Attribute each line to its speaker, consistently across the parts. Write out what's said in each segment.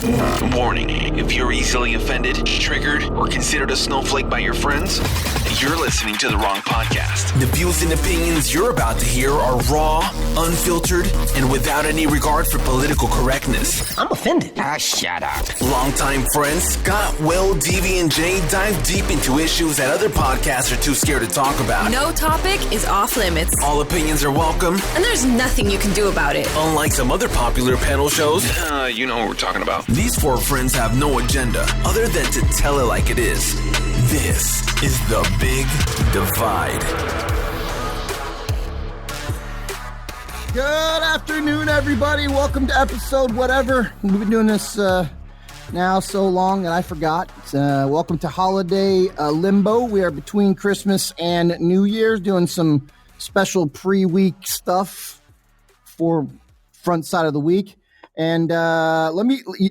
Speaker 1: Warning, if you're easily offended, triggered, or considered a snowflake by your friends, you're listening to the wrong podcast. The views and opinions you're about to hear are raw, unfiltered, and without any regard for political correctness.
Speaker 2: I'm offended.
Speaker 1: Shut up. Longtime friends Scott, Will, Devie, and Jay dive deep into issues that other podcasts are too scared to talk about.
Speaker 3: No topic is off limits.
Speaker 1: All opinions are welcome.
Speaker 3: And there's nothing you can do about it.
Speaker 1: Unlike some other popular panel shows, you know what we're talking about. These four friends have no agenda other than to tell it like it is. This is The Big Divide.
Speaker 2: Good afternoon, everybody. Welcome to episode whatever. We've been doing this now so long that I forgot. Welcome to holiday limbo. We are between Christmas and New Year's doing some special pre-week stuff for front side of the week. And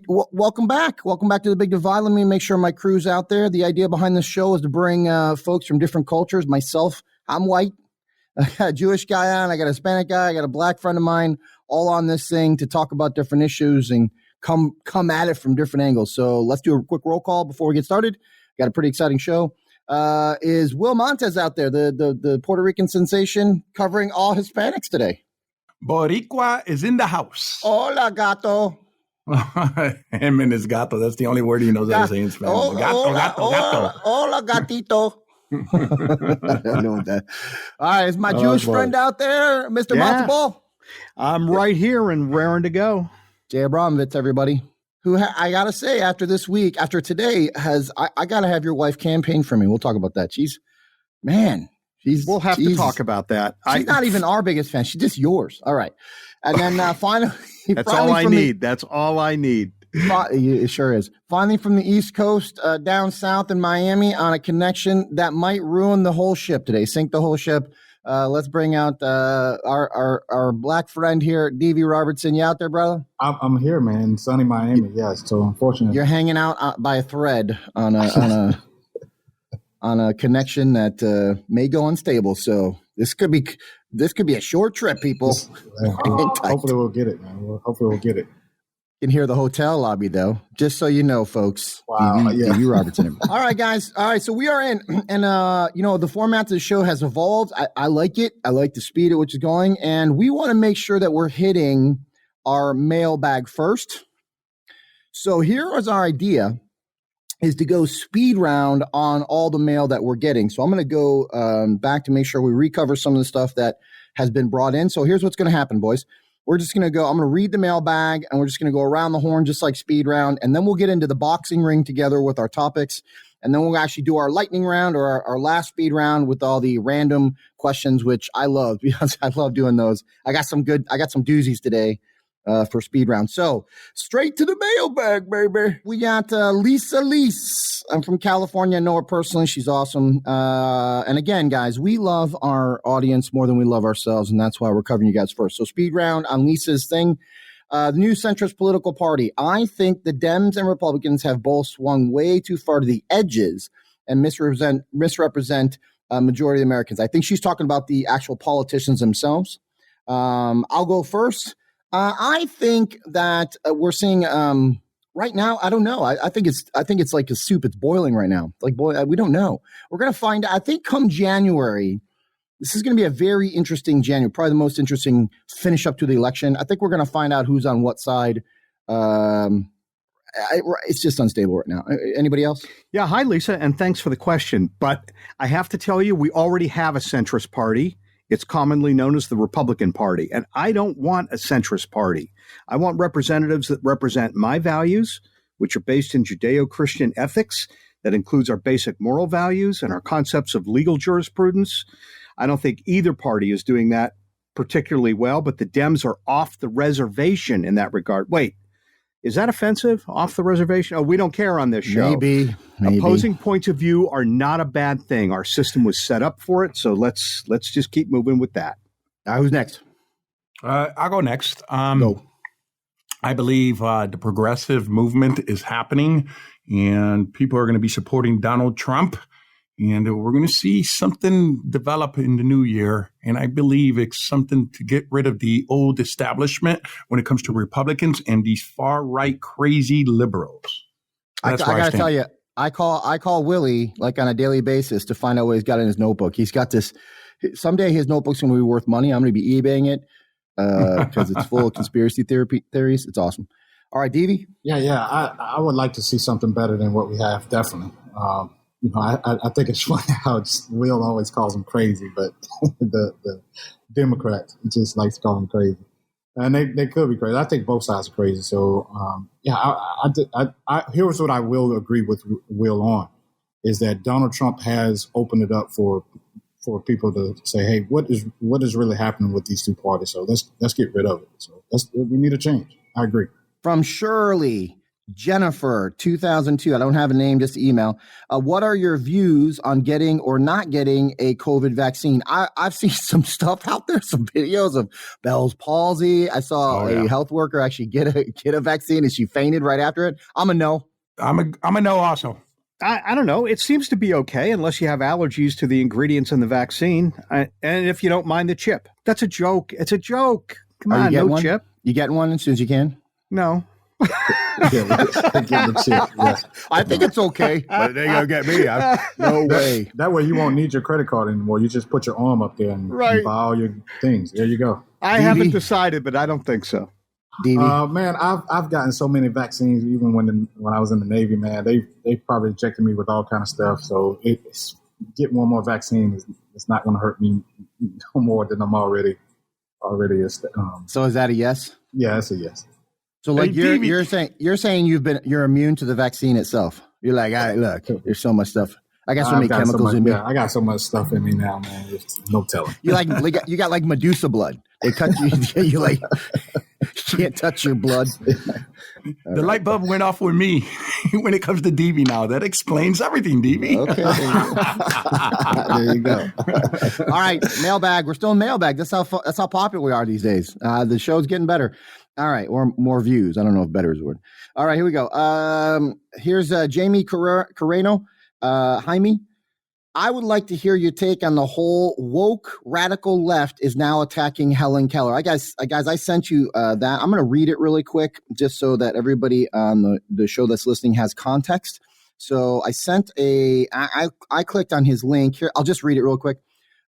Speaker 2: welcome back. Welcome back to The Big Divide. Let me make sure my crew's out there. The idea behind this show is to bring folks from different cultures. Myself, I'm white. I got a Jewish guy on. I got a Hispanic guy. I got a black friend of mine, all on this thing to talk about different issues and come at it from different angles. So let's do a quick roll call before we get started. Got a pretty exciting show. Is Will Montez out there, the Puerto Rican sensation, covering all Hispanics today?
Speaker 4: Boricua is in the house.
Speaker 2: Hola, gato.
Speaker 4: Him and his gato. That's the only word he knows how to say in Spanish. Gato.
Speaker 2: Hola, gatito. I don't know that. All right, is my Jewish friend out there, Mr. Montalball?
Speaker 5: I'm right here and raring to go.
Speaker 2: Jay Abramovitz, everybody. I gotta say, after this week, after today, I gotta have your wife campaign for me. We'll talk about that.
Speaker 5: We'll have to talk about that.
Speaker 2: She's not even our biggest fan. She's just yours. All right. And then finally.
Speaker 5: That's all I need. That's all I need.
Speaker 2: It sure is. Finally from the East Coast, down south in Miami on a connection that might ruin the whole ship today, sink the whole ship. Let's bring out our black friend here, Devie Robertson. You out there, brother?
Speaker 6: I'm here, man. Sunny Miami. Yes. So unfortunately,
Speaker 2: you're hanging out by a thread on a connection that may go unstable. So this could be a short trip, people.
Speaker 6: Hopefully we'll get it, man. Hopefully we'll get it.
Speaker 2: You can hear the hotel lobby, though, just so you know, folks.
Speaker 6: Wow.
Speaker 2: Devie Robertson. All right, guys. All right, so we are in. And, the format of the show has evolved. I like it. I like the speed at which it's going. And we want to make sure that we're hitting our mailbag first. So here was our idea, is to go speed round on all the mail that we're getting. So I'm going to go back to make sure we recover some of the stuff that has been brought in. So here's what's going to happen, boys. We're just going to I'm going to read the mailbag, and we're just going to go around the horn just like speed round. And then we'll get into the boxing ring together with our topics. And then we'll actually do our lightning round or our last speed round with all the random questions, which I love because I love doing those. I got some doozies today. For speed round. So straight to the mailbag, baby. We got Lisa Lease. I'm from California. I know her personally. She's awesome. And again, guys, we love our audience more than we love ourselves, and that's why we're covering you guys first. So speed round on Lisa's thing. The new centrist political party. I think the Dems and Republicans have both swung way too far to the edges and misrepresent a majority of Americans. I think she's talking about the actual politicians themselves. I'll go first. I think that we're seeing right now. I don't know. I think it's like a soup. It's boiling right now. We don't know. We're gonna find out. I think come January, this is gonna be a very interesting January. Probably the most interesting finish up to the election. I think we're gonna find out who's on what side. It's just unstable right now. Anybody else?
Speaker 5: Yeah. Hi, Lisa, and thanks for the question. But I have to tell you, we already have a centrist party. It's commonly known as the Republican Party. And I don't want a centrist party. I want representatives that represent my values, which are based in Judeo-Christian ethics. That includes our basic moral values and our concepts of legal jurisprudence. I don't think either party is doing that particularly well, but the Dems are off the reservation in that regard. Wait, is that offensive? Off the reservation? Oh, we don't care on this show.
Speaker 2: Maybe.
Speaker 5: Opposing points of view are not a bad thing. Our system was set up for it, so let's just keep moving with that.
Speaker 2: Who's next?
Speaker 4: I'll go next.
Speaker 2: Go.
Speaker 4: I believe the progressive movement is happening, and people are going to be supporting Donald Trump. And we're going to see something develop in the new year. And I believe it's something to get rid of the old establishment when it comes to Republicans and these far-right crazy liberals.
Speaker 2: I got to tell you, I call Willie like on a daily basis to find out what he's got in his notebook. He's got this. Someday his notebook's going to be worth money. I'm going to be eBaying it because it's full of conspiracy theories. It's awesome. All right, Devie?
Speaker 6: Yeah. I would like to see something better than what we have, definitely. I think it's funny how Will always calls them crazy, but the Democrats just likes to call them crazy. And they could be crazy. I think both sides are crazy. So, here's what I will agree with Will on, is that Donald Trump has opened it up for people to say, hey, what is really happening with these two parties? So let's get rid of it. So we need a change. I agree.
Speaker 2: From Shirley. Jennifer, 2002. I don't have a name, just email. What are your views on getting or not getting a COVID vaccine? I've seen some stuff out there, some videos of Bell's palsy. I saw a health worker actually get a vaccine and she fainted right after it. I'm a no.
Speaker 4: I'm a no also.
Speaker 5: I don't know. It seems to be okay unless you have allergies to the ingredients in the vaccine. And if you don't mind the chip. That's a joke. It's a joke. Come on, no
Speaker 2: one?
Speaker 5: Chip.
Speaker 2: You getting one as soon as you can?
Speaker 5: No.
Speaker 2: I think it's okay, but they gonna get me. No way.
Speaker 6: That way you won't need your credit card anymore. You just put your arm up there and buy all your things. There you go.
Speaker 5: I haven't decided, but I don't think so.
Speaker 6: Man, I've gotten so many vaccines. Even when I was in the Navy, man, they probably injected me with all kind of stuff. So getting one more vaccine it's not going to hurt me no more than I'm already.
Speaker 2: So is that a yes?
Speaker 6: Yeah, that's a yes.
Speaker 2: So like you're saying you're immune to the vaccine itself. You're like, all right, look, there's so much stuff. I got so many chemicals in me.
Speaker 6: Yeah, I got so much stuff in me now, man. There's no telling.
Speaker 2: You got like Medusa blood. They cut you. You like you can't touch your blood.
Speaker 4: The light bulb went off with me when it comes to Devie now. That explains everything, Devie.
Speaker 2: Okay. There you go. All right, mailbag. We're still in mailbag. That's how popular we are these days. The show's getting better. All right, or more views. I don't know if better is the word. All right, here we go. Here's Jamie Carreno. Jaime, I would like to hear your take on the whole woke radical left is now attacking Helen Keller. Guys, I sent you that. I'm going to read it really quick just so that everybody on the show that's listening has context. So I sent I clicked on his link here. I'll just read it real quick.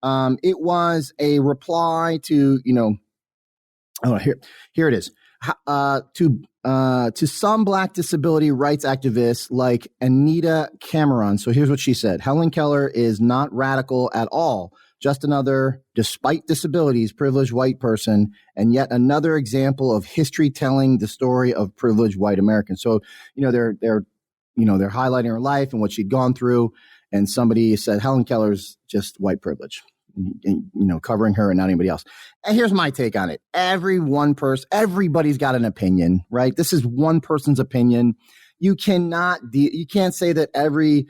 Speaker 2: It was a reply to, here it is. To some Black disability rights activists like Anita Cameron. So here's what she said. Helen Keller is not radical at all. Just another, despite disabilities, privileged white person, and yet another example of history telling the story of privileged white Americans. So, they're highlighting her life and what she'd gone through. And somebody said Helen Keller's just white privilege. Covering her and not anybody else. And here's my take on it. Everybody's got an opinion, right? This is one person's opinion. You can't say that every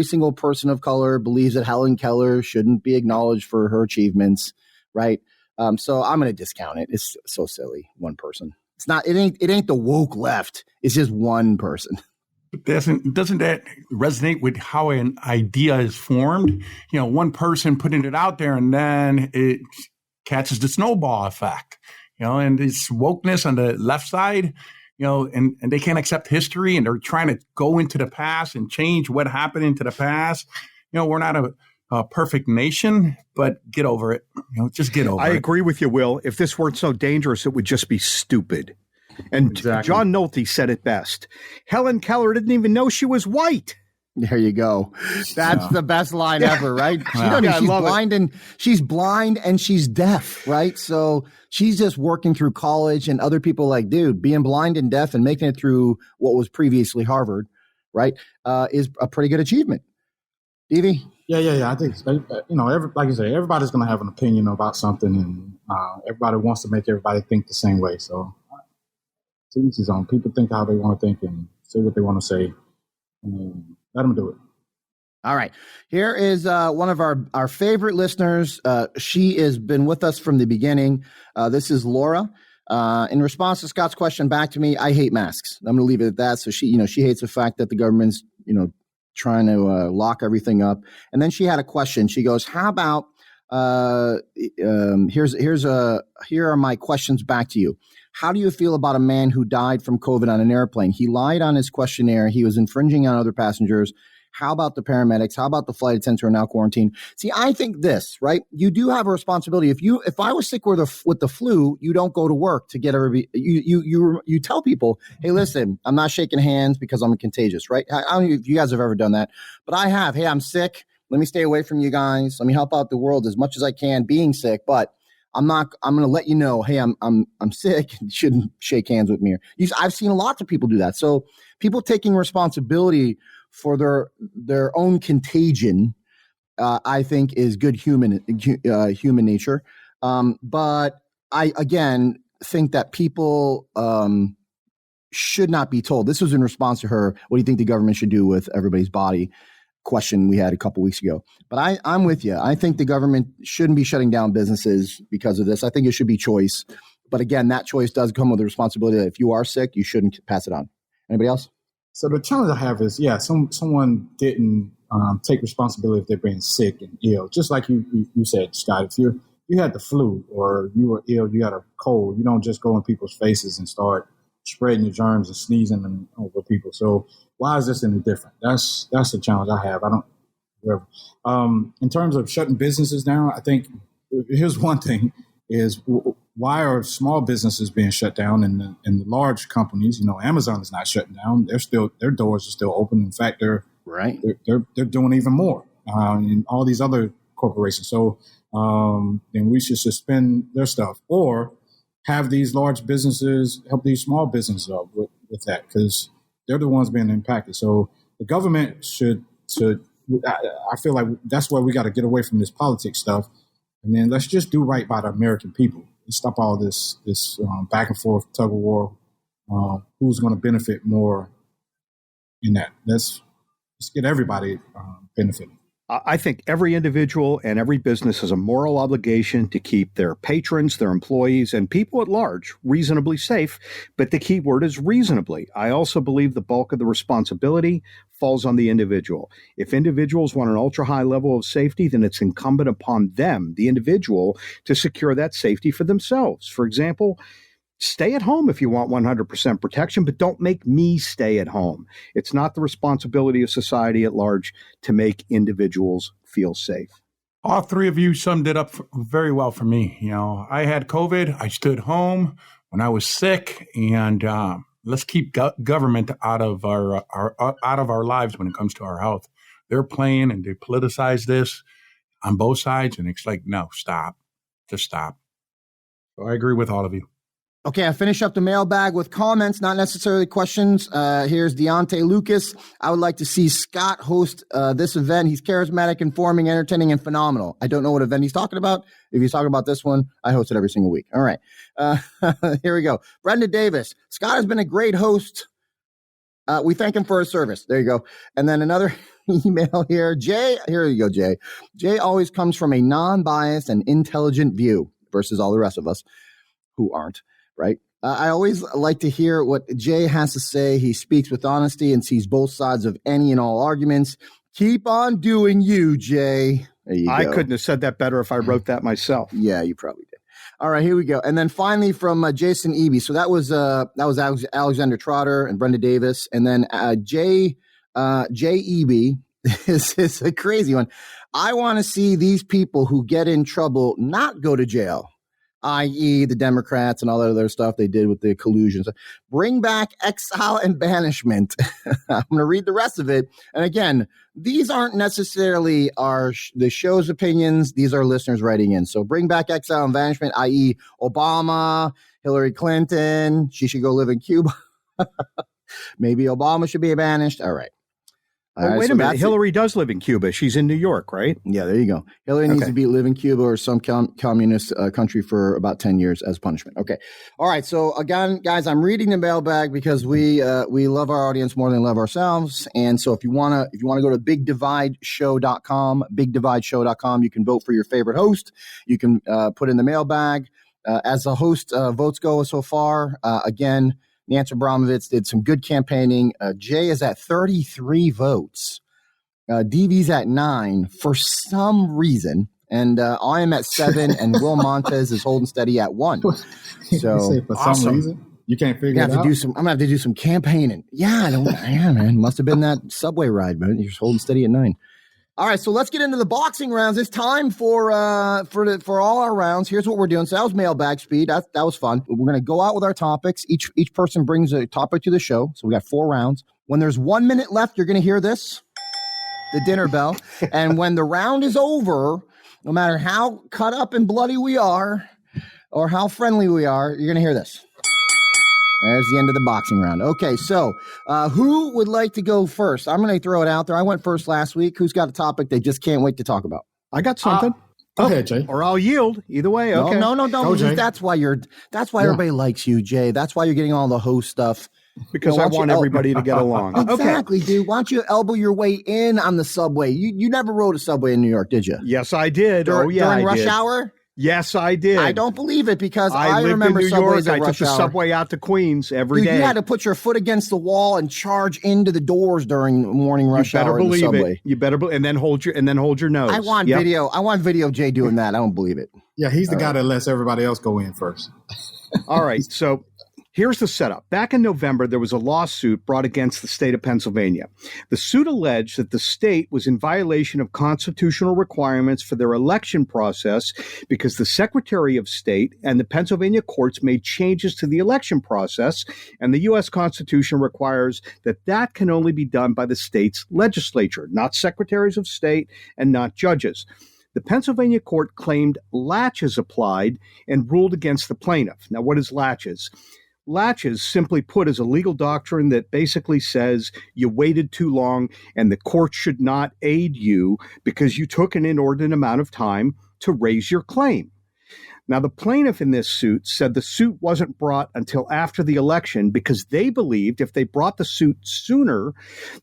Speaker 2: single person of color believes that Helen Keller shouldn't be acknowledged for her achievements, right? So I'm going to discount it. It's so silly. One person. It's not. It ain't the woke left. It's just one person.
Speaker 4: Doesn't that resonate with how an idea is formed? One person putting it out there and then it catches the snowball effect, and it's wokeness on the left side, and they can't accept history and they're trying to go into the past and change what happened into the past. We're not a perfect nation, but get over it. Just get over it.
Speaker 5: I agree with you, Will. If this weren't so dangerous, it would just be stupid. And exactly. John Nolte said it best. Helen Keller didn't even know she was white.
Speaker 2: There you go. That's the best line ever, right? She's blind and she's deaf, right? So she's just working through college, and other people like, dude, being blind and deaf and making it through what was previously Harvard, right, is a pretty good achievement. Devie?
Speaker 6: Yeah. I think, like you say, everybody's going to have an opinion about something, and everybody wants to make everybody think the same way. So to each his own. People think how they want to think and say what they want to say. Let them do it.
Speaker 2: All right. Here is one of our favorite listeners. She has been with us from the beginning. This is Laura. In response to Scott's question back to me, I hate masks. I'm going to leave it at that. So she hates the fact that the government's, trying to lock everything up. And then she had a question. She goes, how about, here are my questions back to you. How do you feel about a man who died from COVID on an airplane? He lied on his questionnaire. He was infringing on other passengers. How about the paramedics? How about the flight attendants who are now quarantined? See, I think this, right? You do have a responsibility. If I was sick with the flu, you don't go to work to get everybody. You tell people, hey, listen, I'm not shaking hands because I'm contagious, right? I don't know if you guys have ever done that, but I have. Hey, I'm sick. Let me stay away from you guys. Let me help out the world as much as I can being sick, but I'm going to let you know, hey, I'm sick. You shouldn't shake hands with me. I've seen lots of people do that. So people taking responsibility for their own contagion, I think, is good human nature. But I, again, think that people should not be told. This was in response to her, what do you think the government should do with everybody's body question we had a couple weeks ago. But I'm with you. I think the government shouldn't be shutting down businesses because of this. I think it should be choice. But again, that choice does come with the responsibility that if you are sick, you shouldn't pass it on. Anybody else?
Speaker 6: So the challenge I have is, someone didn't take responsibility if they're being sick and ill. Just like you said, Scott, if you had the flu or you were ill, you had a cold, you don't just go in people's faces and start spreading your germs and sneezing them over people. So why is this any different? That's the challenge I have. In terms of shutting businesses down, I think here's one thing is, why are small businesses being shut down and the large companies? Amazon is not shutting down. Their doors are still open. In fact, they're doing even more in all these other corporations. So then we should suspend their stuff or have these large businesses help these small businesses up with that, because they're the ones being impacted. So the government should. I feel like that's where we got to get away from this politics stuff, and then let's just do right by the American people. Let's stop all this back and forth tug of war. Who's going to benefit more in that? Let's get everybody benefiting.
Speaker 5: I think every individual and every business has a moral obligation to keep their patrons, their employees, and people at large reasonably safe. But the key word is reasonably. I also believe the bulk of the responsibility falls on the individual. If individuals want an ultra-high level of safety, then it's incumbent upon them, the individual, to secure that safety for themselves. For example, stay at home if you want 100% protection, but don't make me stay at home. It's not the responsibility of society at large to make individuals feel safe.
Speaker 4: All three of you summed it up very well for me. I had COVID. I stood home when I was sick, and let's keep government out of our lives when it comes to our health. They're playing and they politicize this on both sides, and it's like, no, stop, just stop. So I agree with all of you.
Speaker 2: Okay, I finish up the mailbag with comments, not necessarily questions. Here's Deontay Lucas. I would like to see Scott host this event. He's charismatic, informing, entertaining, and phenomenal. I don't know what event he's talking about. If he's talking about this one, I host it every single week. All right. Here we go. Brenda Davis. Scott has been a great host. We thank him for his service. There you go. And then another email here. Jay, here you go, Jay. Jay always comes from a non-biased and intelligent view versus all the rest of us who aren't. Right. I always like to hear what Jay has to say. He speaks with honesty and sees both sides of any and all arguments. Keep on doing you, Jay. There you go.
Speaker 5: I couldn't have said that better if I wrote that myself.
Speaker 2: Yeah, you probably did. All right, here we go. And then finally from Jason Eby. So that was Alexander Trotter and Brenda Davis. And then Jay Eby is a crazy one. I want to see these people who get in trouble not go to jail, i.e. the Democrats and all that other stuff they did with the collusion. Bring back exile and banishment. I'm going to read the rest of it. And again, these aren't necessarily the show's opinions. These are listeners writing in. So bring back exile and banishment, i.e. Obama, Hillary Clinton. She should go live in Cuba. Maybe Obama should be banished. All right.
Speaker 5: Well, wait a minute. Hillary does live in Cuba. She's in New York, right?
Speaker 2: Yeah, there you go. Hillary needs to live in Cuba or some communist country for about 10 years as punishment. Okay. All right. So again, guys, I'm reading the mailbag because we love our audience more than we love ourselves. And so if you want to go to bigdivideshow.com, bigdivideshow.com, you can vote for your favorite host. You can put in the mailbag. As the host votes go so far, again, Nancy Abramovitz did some good campaigning. Jay is at 33 votes. Devie's at 9 for some reason. And I am at 7, and Will Montez is holding steady at 1. So
Speaker 6: for some reason, you can't figure it out.
Speaker 2: I'm gonna have to do some campaigning. Yeah, man, must have been that subway ride, man. You're holding steady at 9. All right, so let's get into the boxing rounds. It's time for all our rounds. Here's what we're doing. So that was mailbag speed. That was fun. We're gonna go out with our topics. Each person brings a topic to the show. So we got 4 rounds. When there's 1 minute left, you're gonna hear this, the dinner bell. And when the round is over, no matter how cut up and bloody we are or how friendly we are, you're going to hear this. There's the end of the boxing round. Okay, so who would like to go first? I'm going to throw it out there. I went first last week. Who's got a topic they just can't wait to talk about?
Speaker 5: I got something.
Speaker 6: Go ahead, Jay.
Speaker 5: Or I'll yield. Either way, okay.
Speaker 2: No, don't.
Speaker 6: Go, Jay.
Speaker 2: That's why everybody likes you, Jay. That's why you're getting all the host stuff.
Speaker 5: Because I want everybody to get along.
Speaker 2: Exactly, dude. Why don't you elbow your way in on the subway? You never rode a subway in New York, did you?
Speaker 5: Yes, I did.
Speaker 2: During rush hour?
Speaker 5: Yes, I did.
Speaker 2: I don't believe it because I
Speaker 5: lived
Speaker 2: remember
Speaker 5: in New
Speaker 2: subways
Speaker 5: York.
Speaker 2: at
Speaker 5: I
Speaker 2: rush
Speaker 5: took the
Speaker 2: hour.
Speaker 5: subway out to Queens every day.
Speaker 2: You had to put your foot against the wall and charge into the doors during morning rush hour in the subway.
Speaker 5: You better believe it. And then hold your nose.
Speaker 2: I want video. I want video of Jay doing that. I don't believe it.
Speaker 6: Yeah, he's the guy that lets everybody else go in first.
Speaker 5: All right, so here's the setup. Back in November, there was a lawsuit brought against the state of Pennsylvania. The suit alleged that the state was in violation of constitutional requirements for their election process because the Secretary of State and the Pennsylvania courts made changes to the election process, and the U.S. Constitution requires that can only be done by the state's legislature, not secretaries of state and not judges. The Pennsylvania court claimed latches applied and ruled against the plaintiff. Now, what is latches? Latches, simply put, is a legal doctrine that basically says you waited too long and the court should not aid you because you took an inordinate amount of time to raise your claim. Now, the plaintiff in this suit said the suit wasn't brought until after the election because they believed if they brought the suit sooner,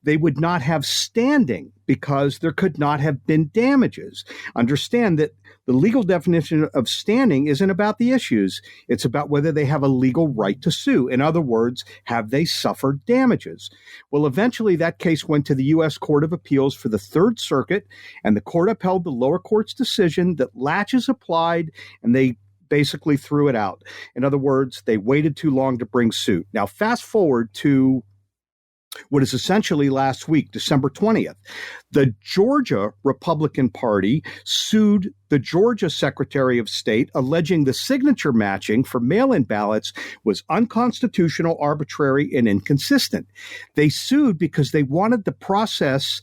Speaker 5: they would not have standing because there could not have been damages. Understand that the legal definition of standing isn't about the issues. It's about whether they have a legal right to sue. In other words, have they suffered damages? Well, eventually that case went to the U.S. Court of Appeals for the Third Circuit, and the court upheld the lower court's decision that latches applied, and they basically threw it out. In other words, they waited too long to bring suit. Now, fast forward to what is essentially last week, December 20th. The Georgia Republican Party sued the Georgia Secretary of State, alleging the signature matching for mail-in ballots was unconstitutional, arbitrary, and inconsistent. They sued because they wanted the process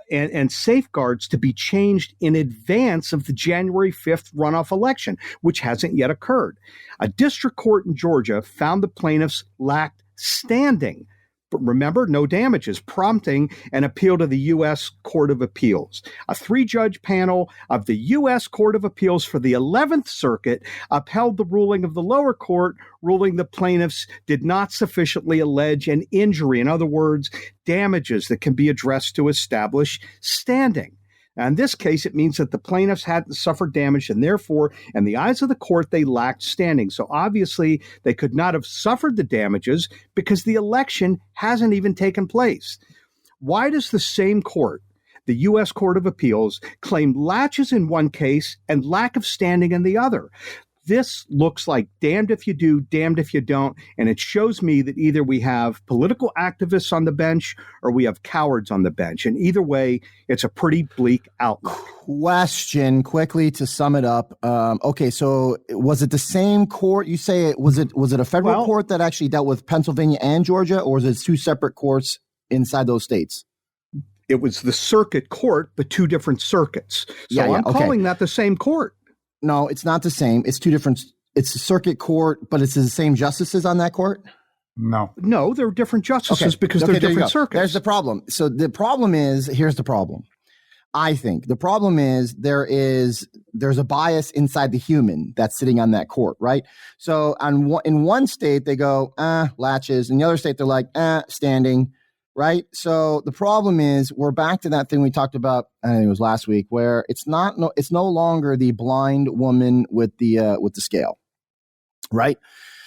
Speaker 5: and safeguards to be changed in advance of the January 5th runoff election, which hasn't yet occurred. A district court in Georgia found the plaintiffs lacked standing. But remember, no damages, prompting an appeal to the U.S. Court of Appeals. A 3-judge panel of the U.S. Court of Appeals for the 11th Circuit upheld the ruling of the lower court, ruling the plaintiffs did not sufficiently allege an injury. In other words, damages that can be addressed to establish standing. Now, in this case, it means that the plaintiffs hadn't suffered damage, and therefore, in the eyes of the court, they lacked standing. So obviously, they could not have suffered the damages because the election hasn't even taken place. Why does the same court, the U.S. Court of Appeals, claim latches in one case and lack of standing in the other? This looks like damned if you do, damned if you don't, and it shows me that either we have political activists on the bench or we have cowards on the bench. And either way, it's a pretty bleak outlook.
Speaker 2: Question quickly to sum it up. Okay, so was it the same court? You say was it a federal court that actually dealt with Pennsylvania and Georgia, or was it 2 separate courts inside those states?
Speaker 5: It was the circuit court, but 2 different circuits. So I'm calling that the same court.
Speaker 2: No, it's not the same. It's 2 different. It's a circuit court, but it's the same justices on that court?
Speaker 5: No, they're different justices because they're different circuits.
Speaker 2: There's the problem. So the problem is, here's the problem. I think the problem is there's a bias inside the human that's sitting on that court, right? So in one state, they go, latches. In the other state, they're like, standing. Right. So the problem is we're back to that thing we talked about. I think it was last week, where it's no longer the blind woman with the scale. Right.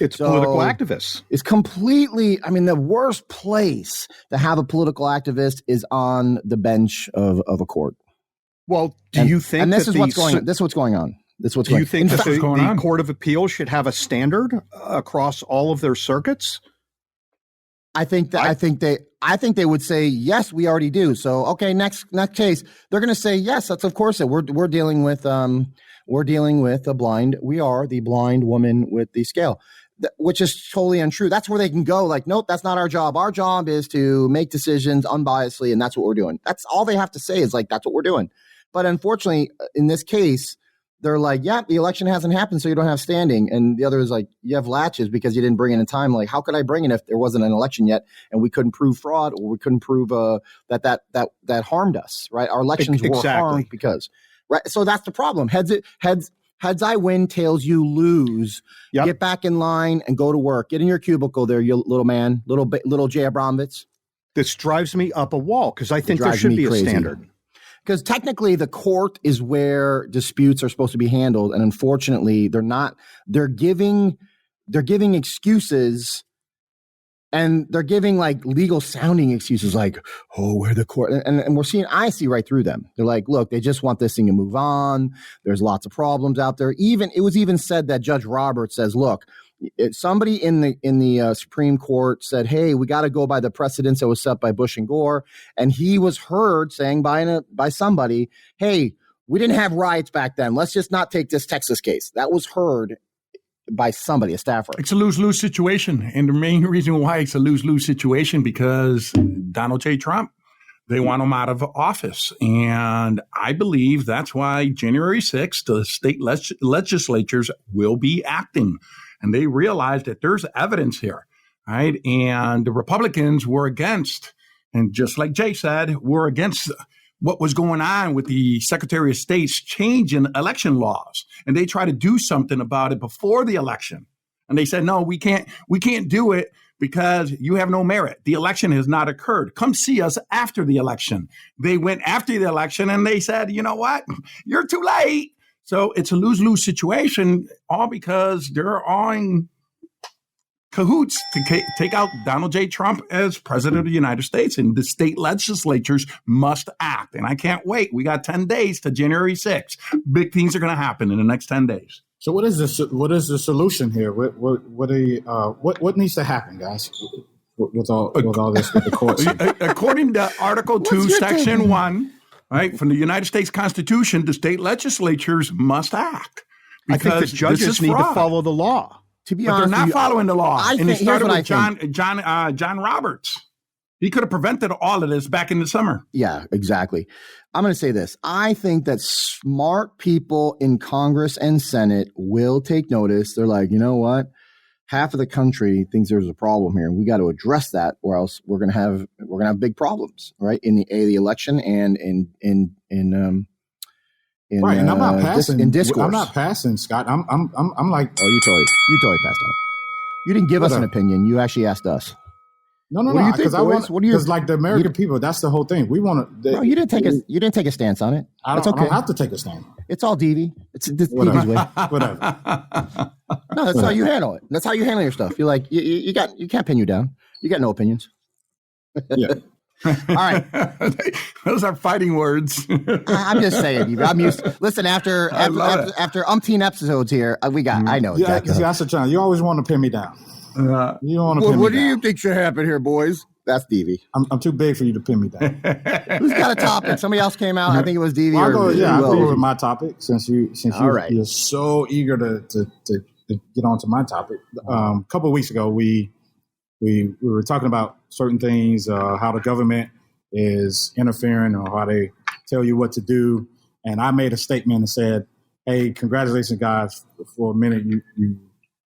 Speaker 5: It's political activists.
Speaker 2: It's completely, I mean, the worst place to have a political activist is on the bench of a court.
Speaker 5: Well, do you think
Speaker 2: and this is what's going on? This is what's going on.
Speaker 5: Do you think that the Court of Appeals should have a standard across all of their circuits?
Speaker 2: I think they would say yes, we already do. So okay, next case, they're going to say yes. That's of course it. We're dealing with a blind. We are the blind woman with the scale, which is totally untrue. That's where they can go. Like, nope, that's not our job. Our job is to make decisions unbiasedly, and that's what we're doing. That's all they have to say is like that's what we're doing. But unfortunately, in this case, they're like, yeah, the election hasn't happened, so you don't have standing. And the other is like, you have latches because you didn't bring it in time. Like, how could I bring it if there wasn't an election yet and we couldn't prove fraud or we couldn't prove that harmed us, right? Our elections were harmed because, right? So that's the problem. Heads I win, tails you lose. Yep. Get back in line and go to work. Get in your cubicle there, you little man, little Jay Abramovitz.
Speaker 5: This drives me up a wall because I think there should be a standard.
Speaker 2: Because technically the court is where disputes are supposed to be handled. And unfortunately, they're not. They're giving excuses, and they're giving like legal sounding excuses like, oh, we're the court. And I see right through them. They're like, look, they just want this thing to move on. There's lots of problems out there. It was even said that Judge Roberts says, look, somebody in the Supreme Court said, hey, we got to go by the precedents that was set by Bush and Gore. And he was heard saying by somebody, hey, we didn't have riots back then. Let's just not take this Texas case. That was heard by somebody, a staffer.
Speaker 4: It's a lose-lose situation. And the main reason why it's a lose-lose situation because Donald J. Trump, they want him out of office. And I believe that's why January 6th, the state legislatures will be acting. And they realized that there's evidence here, right? And the Republicans were against, and just like Jay said, were against what was going on with the Secretary of State's change in election laws. And they tried to do something about it before the election. And they said, no, we can't do it because you have no merit. The election has not occurred. Come see us after the election. They went after the election and they said, you know what? You're too late. So it's a lose-lose situation, all because they're all in cahoots to take out Donald J. Trump as president of the United States. And the state legislatures must act. And I can't wait. We got 10 days to January 6th. Big things are going to happen in the next 10 days.
Speaker 6: So what is the solution here? What needs to happen, guys? With all this with the courts?
Speaker 4: According to Article 2, Section 1, right, from the United States Constitution, the state legislatures must act.
Speaker 5: I think the judges need to follow the law.
Speaker 2: To be
Speaker 4: but
Speaker 2: honest,
Speaker 4: they're not following the law. And it started with
Speaker 2: John
Speaker 4: Roberts. He could have prevented all of this back in the summer.
Speaker 2: Yeah, exactly. I'm going to say this. I think that smart people in Congress and Senate will take notice. They're like, you know what? Half of the country thinks there's a problem here, and we got to address that, or else we're going to have big problems, right? In the election and in
Speaker 6: right. And I'm not passing
Speaker 2: in discourse.
Speaker 6: I'm not passing, Scott. I'm like,
Speaker 2: oh, you totally passed on it. You didn't give us an opinion. You actually asked us.
Speaker 6: No. Because like the American people, that's the whole thing. We want to.
Speaker 2: No, you didn't take a stance on it.
Speaker 6: I don't have to take a stand.
Speaker 2: It's all Devie. It's Devie's way.
Speaker 6: Whatever.
Speaker 2: No, that's how you handle it. That's how you handle your stuff. You're like, you can't pin you down. You got no opinions.
Speaker 6: Yeah.
Speaker 2: All right.
Speaker 4: Those are fighting words.
Speaker 2: I'm just saying. I'm used. Listen, after umpteen episodes here, I know.
Speaker 6: Yeah, exactly. That's the challenge. You always want to pin me down. You don't want to pin me down.
Speaker 2: What do you think should happen here, boys? That's Devie.
Speaker 6: I'm too big for you to pin me down.
Speaker 2: Who's got a topic? Somebody else came out. I think it was Devie.
Speaker 6: I'll go with my topic since you're so eager to get on to my topic. A couple of weeks ago, we were talking about certain things, how the government is interfering or how they tell you what to do. And I made a statement and said, hey, congratulations, guys. For a minute, you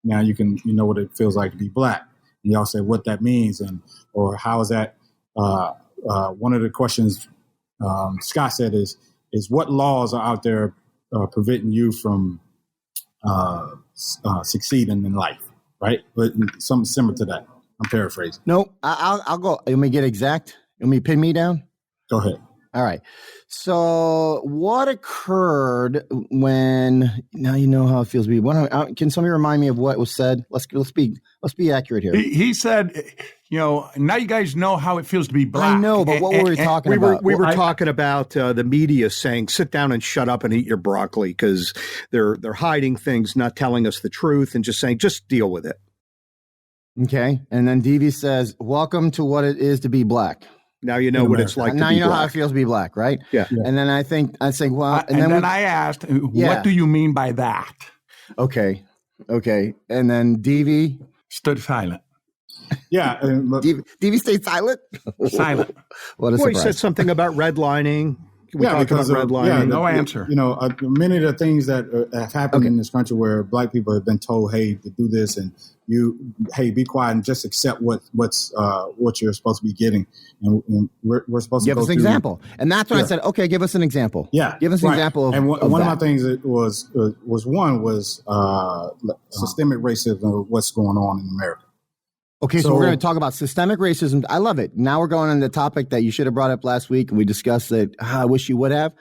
Speaker 6: know what it feels like to be black. And y'all said what that means or how is that? One of the questions Scott said is what laws are out there preventing you from succeeding in life, right? But something similar to that. I'm paraphrasing.
Speaker 2: No, I'll go. Let me get exact. Let me pin me down.
Speaker 6: Go ahead.
Speaker 2: All right. So what occurred when, now you know how it feels to be. Can somebody remind me of what was said? Let's be accurate here.
Speaker 4: He said, now you guys know how it feels to be black.
Speaker 2: I know, but what were we talking about?
Speaker 5: We were talking about the media saying, sit down and shut up and eat your broccoli because they're hiding things, not telling us the truth, and just saying, just deal with it.
Speaker 2: Okay. And then Devie says, welcome to what it is to be black.
Speaker 5: Now you know what it's like.
Speaker 2: Now
Speaker 5: to be
Speaker 2: you know
Speaker 5: black.
Speaker 2: how it feels to be black, right?
Speaker 5: Yeah.
Speaker 2: And then I think, well,
Speaker 4: and then I asked, what do you mean by that?
Speaker 2: Okay. And then Devie
Speaker 4: stood silent.
Speaker 6: Yeah.
Speaker 2: Devie stayed silent?
Speaker 4: Silent.
Speaker 2: What a surprise.
Speaker 5: He said something about redlining.
Speaker 6: Because of
Speaker 5: redlining.
Speaker 4: No answer.
Speaker 6: Many of the things that have happened in this country where black people have been told, hey, to do this, and be quiet and just accept what you're supposed to be getting. And we're supposed to
Speaker 2: give us an example. And that's when I said, okay, give us an example.
Speaker 6: Yeah.
Speaker 2: Give us an example
Speaker 6: and
Speaker 2: of
Speaker 6: one
Speaker 2: that.
Speaker 6: of my things was systemic racism, what's going on in America.
Speaker 2: Okay, so we're going to talk about systemic racism. I love it. Now we're going on the topic that you should have brought up last week, and we discussed it. I wish you would have.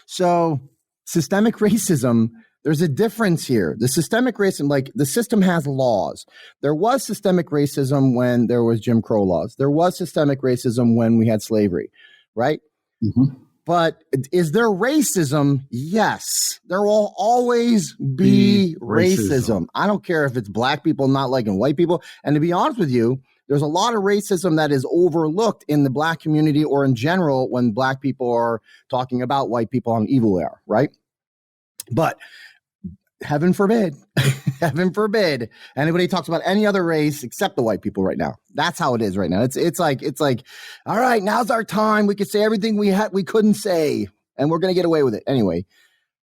Speaker 2: So systemic racism, there's a difference here. The systemic racism, like the system has laws. There was systemic racism when there was Jim Crow laws. There was systemic racism when we had slavery, right?
Speaker 6: Mm-hmm.
Speaker 2: But is there racism? Yes. There will always be racism. I don't care if it's black people not liking white people. And to be honest with you, there's a lot of racism that is overlooked in the black community or in general when black people are talking about white people, how evil they are, right? But heaven forbid, anybody talks about any other race except the white people right now. That's how it is right now. It's like, all right, now's our time. We could say everything we couldn't say, and we're going to get away with it. Anyway,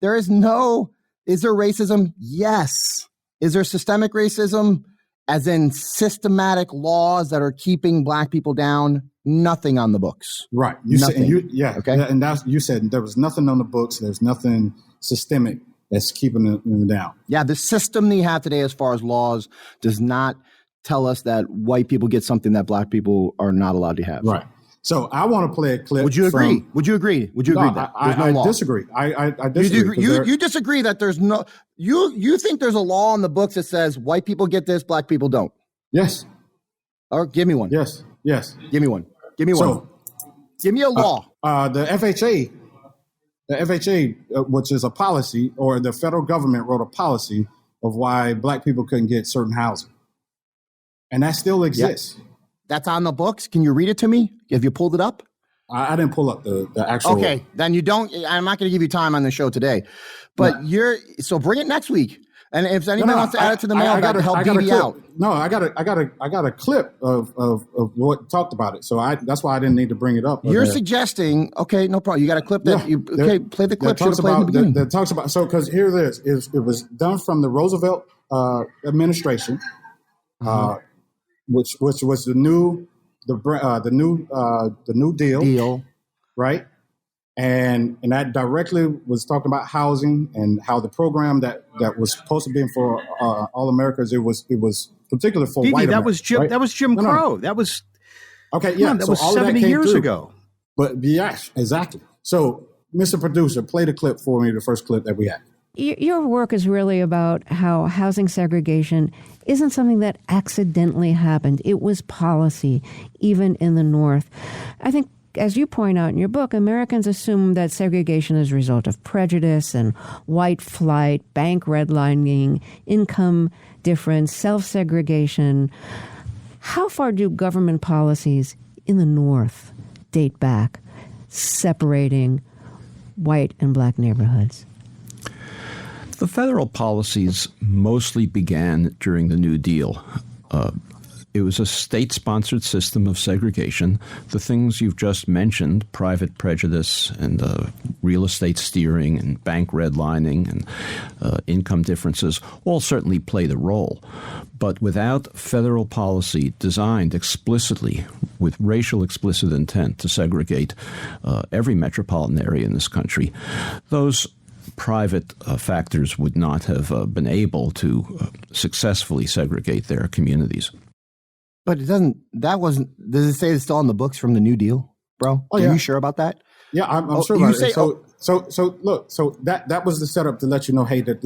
Speaker 2: is there racism? Yes. Is there systemic racism, as in systematic laws that are keeping black people down? Nothing on the books.
Speaker 6: Right.
Speaker 2: Okay.
Speaker 6: And you said there was nothing on the books. There's nothing systemic that's keeping them down.
Speaker 2: Yeah, the system that you have today as far as laws does not tell us that white people get something that black people are not allowed to have.
Speaker 6: Right. So I want to play a clip.
Speaker 2: Would you agree? Would you agree that there's no law?
Speaker 6: I disagree. I disagree.
Speaker 2: You disagree that there's no – you think there's a law in the books that says white people get this, black people don't?
Speaker 6: Yes.
Speaker 2: Or give me one.
Speaker 6: Yes.
Speaker 2: Give me one. Give me a law.
Speaker 6: The FHA, which is a policy, or the federal government wrote a policy of why black people couldn't get certain housing. And that still exists. Yep.
Speaker 2: That's on the books. Can you read it to me? Have you pulled it up?
Speaker 6: I didn't pull up the actual.
Speaker 2: Okay, then you don't. I'm not going to give you time on the show today. But so bring it next week. And if anybody wants to add it to the mailbag to help Devie out.
Speaker 6: No, I got a clip of what talked about it. So that's why I didn't need to bring it up.
Speaker 2: You're suggesting, okay, no problem. You got a clip that play the clip.
Speaker 6: That talks about because here it is. It was done from the Roosevelt administration, which was the new deal, right? And that directly was talking about housing and how the program that was supposed to be for all Americans, it was particular for white Americans.
Speaker 5: That was Jim Crow. That was
Speaker 6: okay. Yeah,
Speaker 5: that was 70 years ago.
Speaker 6: But yes, exactly. So, Mr. Producer, play the clip for me. The first clip that we had.
Speaker 7: Your work is really about how housing segregation isn't something that accidentally happened. It was policy, even in the North. I think, as you point out in your book, Americans assume that segregation is a result of prejudice and white flight, bank redlining, income difference, self-segregation. How far do government policies in the North date back, separating white and black neighborhoods?
Speaker 8: The federal policies mostly began during the New Deal. It was a state-sponsored system of segregation. The things you've just mentioned, private prejudice and real estate steering and bank redlining and income differences, all certainly played a role. But without federal policy designed explicitly with racial explicit intent to segregate every metropolitan area in this country, those private factors would not have been able to successfully segregate their communities.
Speaker 2: But does it say it's still on the books from the New Deal, bro? Are you sure about that?
Speaker 6: Yeah, I'm sure about it. So look, so that was the setup to let you know, hey, that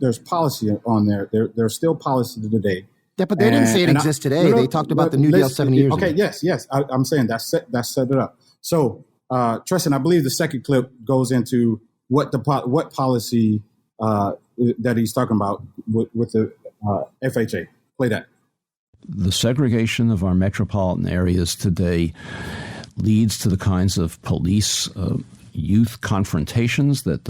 Speaker 6: there's policy on there. There's still policy today.
Speaker 2: Yeah, but they didn't say it exists today. They talked about the New Deal 70 years ago.
Speaker 6: Okay, yes. I'm saying that set it up. So, Tristan, I believe the second clip goes into what policy that he's talking about with the FHA. Play that.
Speaker 8: The segregation of our metropolitan areas today leads to the kinds of police youth confrontations that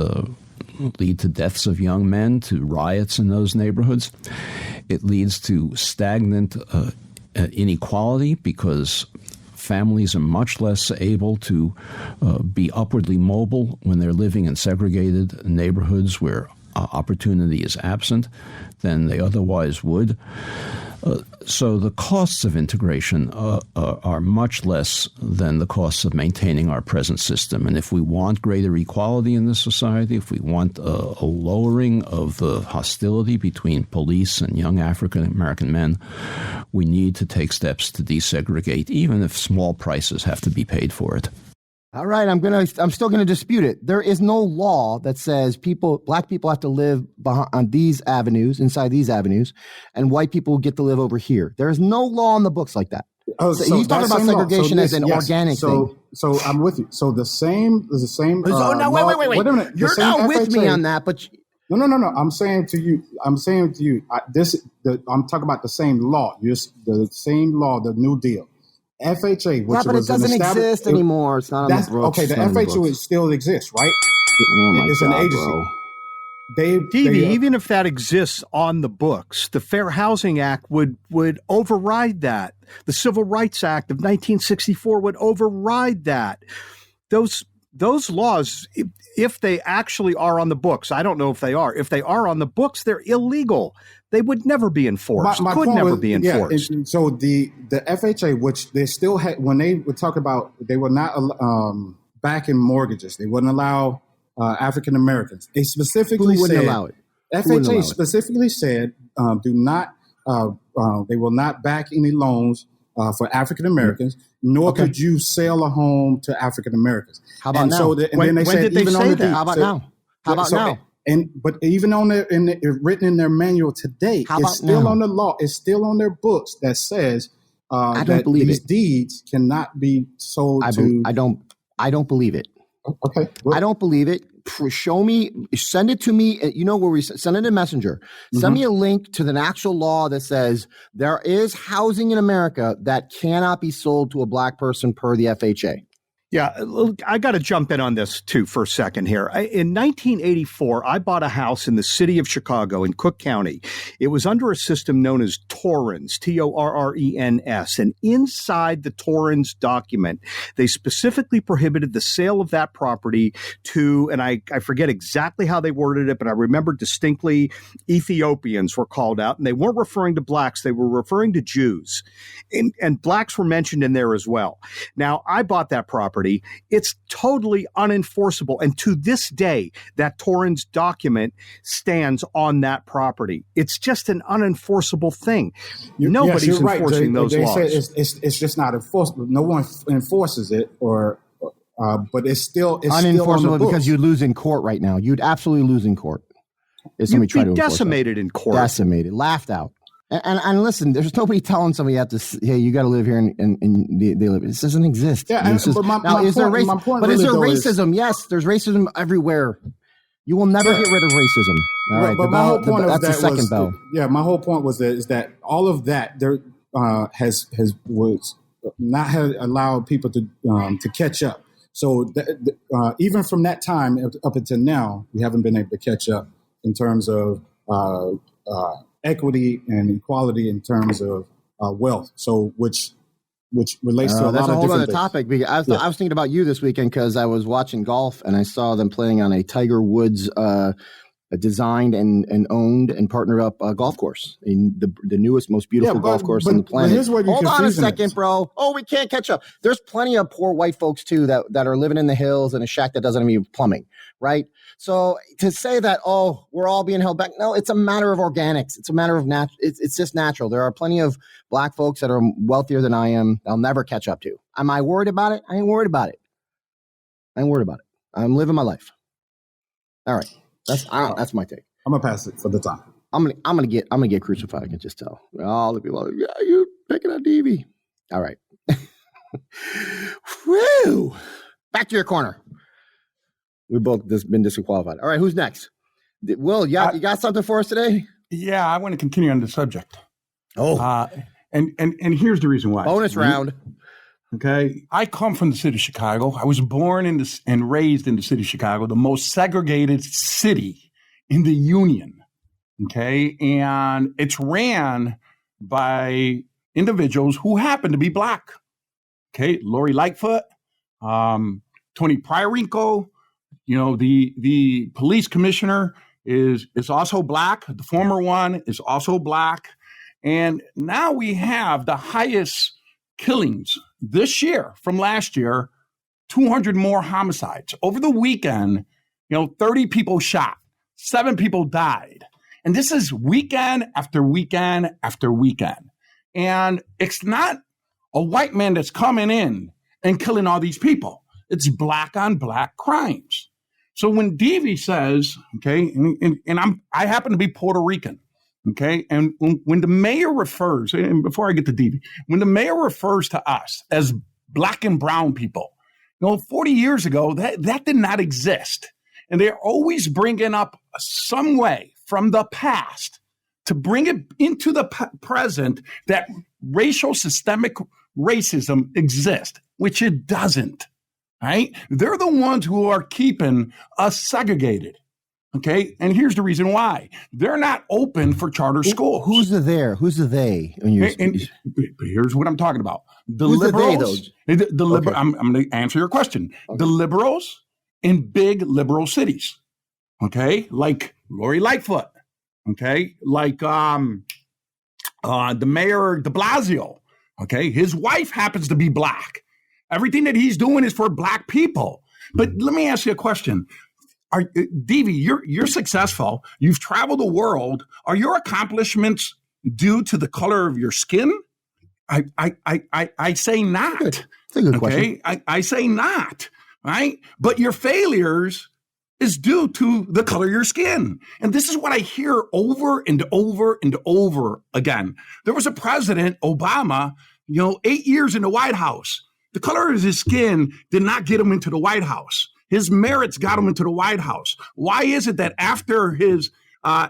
Speaker 8: lead to deaths of young men, to riots in those neighborhoods. It leads to stagnant inequality because families are much less able to be upwardly mobile when they're living in segregated neighborhoods where opportunity is absent than they otherwise would. So the costs of integration are much less than the costs of maintaining our present system. And if we want greater equality in this society, if we want a lowering of the hostility between police and young African-American men, we need to take steps to desegregate, even if small prices have to be paid for it.
Speaker 2: All right, I'm still gonna dispute it. There is no law that says black people have to live on these avenues, inside these avenues, and white people get to live over here. There is no law in the books like that. So he's talking about segregation as an organic thing.
Speaker 6: So I'm with you. So the same.
Speaker 2: No, wait.
Speaker 6: Wait a minute.
Speaker 2: You're not with me on that, but
Speaker 6: no. I'm saying to you. I'm talking about the same law. The same law, the New Deal. FHA, which
Speaker 2: but it doesn't exist anymore. It's not on the books.
Speaker 6: Okay, the FHA still exists, right? It's an agency.
Speaker 5: Devie, even if that exists on the books, the Fair Housing Act would override that. The Civil Rights Act of 1964 would override that. Those laws, if they actually are on the books, I don't know if they are. If they are on the books, they're illegal. They would never be enforced. Could never be enforced.
Speaker 6: Yeah, so the FHA, which they still had, when they would talk about, they were not backing mortgages. They wouldn't allow African Americans. They specifically
Speaker 2: wouldn't allow it.
Speaker 6: FHA specifically said, do not. They will not back any loans for African Americans, nor could you sell a home to African Americans.
Speaker 2: How about now?
Speaker 6: So then they said,
Speaker 2: even on the How about now? How about now?
Speaker 6: But even on written in their manual today, it's still on the law. It's still on their books that says that these deeds cannot be sold to.
Speaker 2: I don't believe it.
Speaker 6: Okay,
Speaker 2: I don't believe it. Show me. Send it to me. You know where we send it in Messenger. Send me a link to the actual law that says there is housing in America that cannot be sold to a black person per the FHA.
Speaker 5: Yeah, I got to jump in on this, too, for a second here. In 1984, I bought a house in the city of Chicago in Cook County. It was under a system known as Torrens, Torrens. And inside the Torrens document, they specifically prohibited the sale of that property to, and I forget exactly how they worded it, but I remember distinctly Ethiopians were called out. And they weren't referring to blacks. They were referring to Jews. And blacks were mentioned in there as well. Now, I bought that property. It's totally unenforceable. And to this day, that Torrens document stands on that property. It's just an unenforceable thing. Nobody's enforcing those laws.
Speaker 6: It's just not enforceable. No one enforces it, but it's still
Speaker 2: unenforceable because you lose in court right now. You'd absolutely lose in court.
Speaker 5: You'd be decimated in court.
Speaker 2: Decimated, laughed out. And listen, there's nobody telling somebody you got to live here and they live. This doesn't exist.
Speaker 6: Yeah, is there
Speaker 2: racism? Yes, there's racism everywhere. You will never get rid of racism. All right,
Speaker 6: but my whole point
Speaker 2: that's the second bell.
Speaker 6: Yeah, my whole point was that all of that there was not allowed people to catch up. So even from that time up until now, we haven't been able to catch up in terms of equity and equality in terms of wealth. So which relates to a lot of different things. That's a whole other
Speaker 2: topic. Because I was thinking about you this weekend because I was watching golf and I saw them playing on a Tiger Woods designed and owned and partnered up golf course, in the newest, most beautiful golf course on the planet.
Speaker 6: Here's where
Speaker 2: Hold on a second, bro. Oh, we can't catch up. There's plenty of poor white folks too that are living in the hills in a shack that doesn't have any plumbing, right? So to say that, we're all being held back. No, it's a matter of organics. It's a matter of it's just natural. There are plenty of black folks that are wealthier than I am. I'll never catch up to. Am I worried about it? I ain't worried about it. I ain't worried about it. I'm living my life. All right. That's my take.
Speaker 6: I'm gonna pass it for the time.
Speaker 2: I'm gonna get crucified. I can just tell. All the people are like, yeah, you picking on Devie. All right. Whew. Back to your corner. We both just been disqualified. All right, who's next? Will, you got something for us today?
Speaker 4: Yeah, I want to continue on the subject.
Speaker 2: Oh.
Speaker 4: And here's the reason why.
Speaker 2: Bonus round.
Speaker 4: Okay. I come from the city of Chicago. I was born and raised in the city of Chicago, the most segregated city in the Union. Okay. And it's ran by individuals who happen to be black. Okay. Lori Lightfoot, Tony Priorico, the police commissioner is also black. The former one is also black. And now we have the highest killings this year from last year, 200 more homicides. Over the weekend, 30 people shot, 7 people died. And this is weekend after weekend after weekend. And it's not a white man that's coming in and killing all these people. It's black on black crimes. So when Devie says, okay, and I happen to be Puerto Rican, okay, and when the mayor refers, and before I get to Devie, when the mayor refers to us as black and brown people, 40 years ago, that did not exist. And they're always bringing up some way from the past to bring it into the present that racial systemic racism exists, which it doesn't. Right? They're the ones who are keeping us segregated. Okay. And here's the reason why. They're not open for charter schools.
Speaker 2: Who's the there? Who's the they?
Speaker 4: And here's what I'm talking about. The
Speaker 2: who's
Speaker 4: liberals.
Speaker 2: The they,
Speaker 4: though?
Speaker 2: Okay.
Speaker 4: I'm going to answer your question. Okay. The liberals in big liberal cities. Okay. Like Lori Lightfoot. Okay. Like the mayor de Blasio. Okay. His wife happens to be black. Everything that he's doing is for black people. But let me ask you a question. Devie, you're successful. You've traveled the world. Are your accomplishments due to the color of your skin? I say not.
Speaker 2: That's a good question.
Speaker 4: I say not. Right? But your failures is due to the color of your skin. And this is what I hear over and over and over again. There was a president, Obama, 8 years in the White House. The color of his skin did not get him into the White House. His merits got him into the White House. Why is it that after his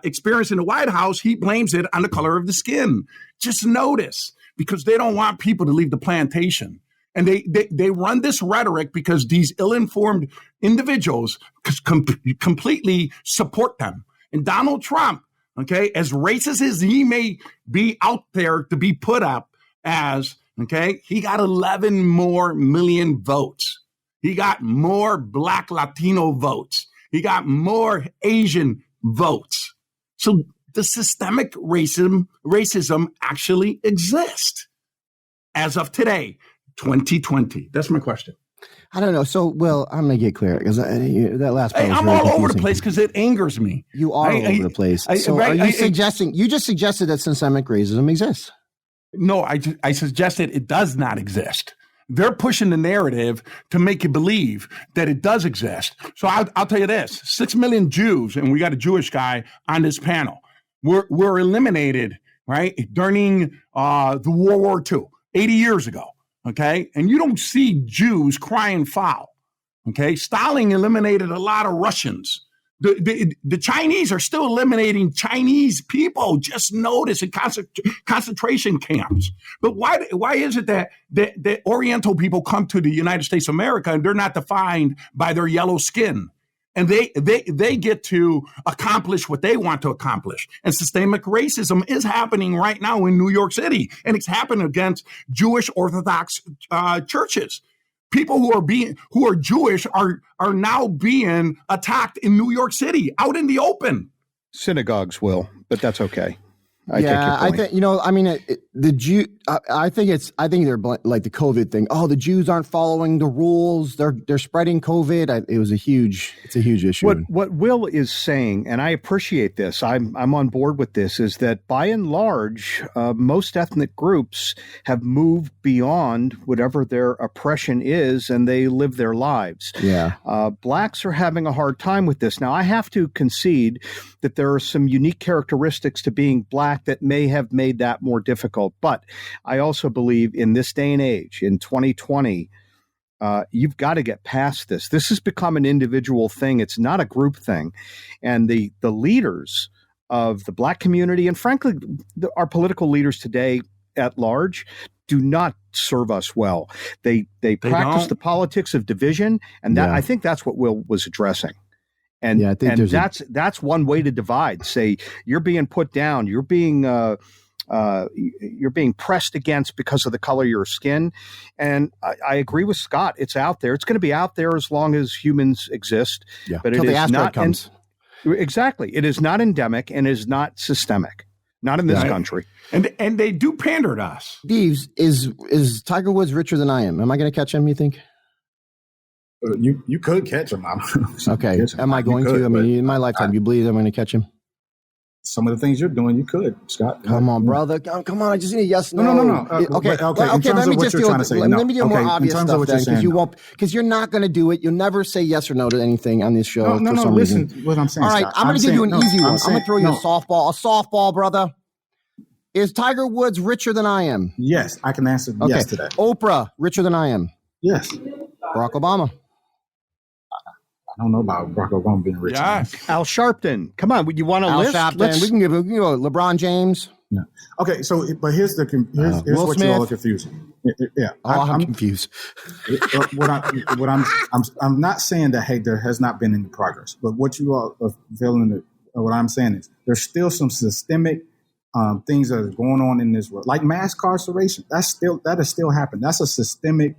Speaker 4: experience in the White House, he blames it on the color of the skin? Just notice, because they don't want people to leave the plantation. And they run this rhetoric because these ill-informed individuals completely support them. And Donald Trump, okay, as racist as he may be out there to be put up as, okay, he got 11 more million votes. He got more Black Latino votes. He got more Asian votes. So the systemic racism actually exists as of today, 2020. That's my question.
Speaker 2: I don't know. So, Will, I'm going to get clear because that last part was
Speaker 4: I'm
Speaker 2: really
Speaker 4: all
Speaker 2: confusing.
Speaker 4: over the place because it angers me.
Speaker 2: You are all over the place. So are you suggesting, you just suggested that systemic racism exists?
Speaker 4: No, I suggested it does not exist. They're pushing the narrative to make you believe that it does exist. So I'll tell you this, 6 million Jews, and we got a Jewish guy on this panel, were eliminated, right, during the World War II, 80 years ago, okay? And you don't see Jews crying foul, okay? Stalin eliminated a lot of Russians. The Chinese are still eliminating Chinese people. Just notice in concentration camps. But why is it that Oriental people come to the United States of America and they're not defined by their yellow skin? And they get to accomplish what they want to accomplish. And systemic racism is happening right now in New York City. And it's happening against Jewish Orthodox churches. People who are Jewish are now being attacked in New York City, out in the open.
Speaker 5: Synagogues will, but that's okay. I take your point.
Speaker 2: The Jew. I think they're like the COVID thing. Oh, the Jews aren't following the rules. They're spreading COVID. It's a huge issue.
Speaker 5: What Will is saying, and I appreciate this. I'm on board with this. Is that by and large, most ethnic groups have moved beyond whatever their oppression is, and they live their lives.
Speaker 2: Yeah.
Speaker 5: Blacks are having a hard time with this. Now, I have to concede that there are some unique characteristics to being black that may have made that more difficult. But I also believe in this day and age, in 2020, you've got to get past this. This has become an individual thing. It's not a group thing. And the leaders of the black community, and frankly, our political leaders today at large, do not serve us well. They practice the politics of division, and that I think that's what Will was addressing. And, I think that's one way to divide. Say you're being put down, you're being pressed against because of the color of your skin. And I agree with Scott. It's out there. It's going to be out there as long as humans exist.
Speaker 2: Yeah.
Speaker 5: But it is not exactly. It is not endemic and is not systemic. Not in this country.
Speaker 4: And they do pander to us.
Speaker 2: Deves, is Tiger Woods richer than I am? Am I going to catch him, you think?
Speaker 6: You could catch him.
Speaker 2: Okay. Am I going to? I mean, in my lifetime, you believe I'm going to catch him?
Speaker 6: Some of the things you're doing, you could, Scott.
Speaker 2: Come on, brother. Come on. I just need a yes, no.
Speaker 6: No.
Speaker 2: Okay. Let me just let me do more obvious stuff then, because you're not going to do it. You'll never say yes or no to anything on this show.
Speaker 6: No. Listen, what I'm saying.
Speaker 2: All right, I'm going to give you an easy one. I'm going to throw you a softball, brother. Is Tiger Woods richer than I am?
Speaker 6: Yes, I can answer yes to that.
Speaker 2: Oprah, richer than I am?
Speaker 6: Yes.
Speaker 2: Barack Obama?
Speaker 6: I don't know about Barack Obama being rich.
Speaker 4: Yes.
Speaker 5: Al Sharpton. Come on, you want a list?
Speaker 2: Sharpton. We can give LeBron James.
Speaker 6: Yeah. Okay, but here's what you all are confusing. Yeah.
Speaker 2: I'm confused.
Speaker 6: I'm not saying that, hey, there has not been any progress, but what you all are feeling, what I'm saying is there's still some systemic things that are going on in this world, like mass incarceration. That is still happening. That's a systemic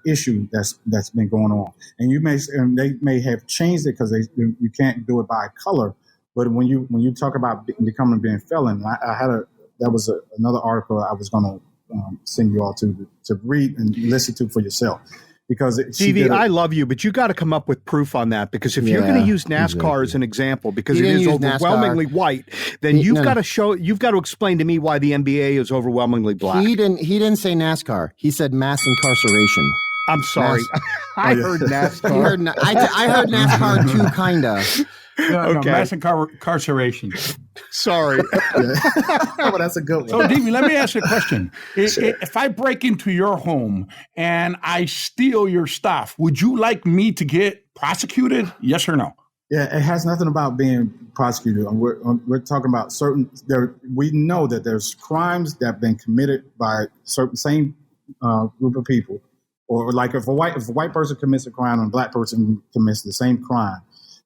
Speaker 6: issue that's been going on, and they may have changed it because you can't do it by color. But when you talk about being felon, that was another article I was going to send you all to read and listen to for yourself. Because
Speaker 5: Devie, I love you, but you got to come up with proof on that. Because if you're going to use NASCAR as an example, because it is overwhelmingly white, then you've got to explain to me why the NBA is overwhelmingly black.
Speaker 2: He didn't say NASCAR. He said mass incarceration.
Speaker 5: I'm sorry. I heard NASCAR.
Speaker 2: I heard NASCAR too, kinda.
Speaker 4: No, mass incarceration.
Speaker 5: Sorry.
Speaker 6: Well, that's a good one.
Speaker 4: So, Devie, let me ask you a question. If I break into your home and I steal your stuff, would you like me to get prosecuted? Yes or no?
Speaker 6: Yeah, it has nothing about being prosecuted. We're talking about we know that there's crimes that have been committed by same group of people. Or like if a white person commits a crime and a black person commits the same crime,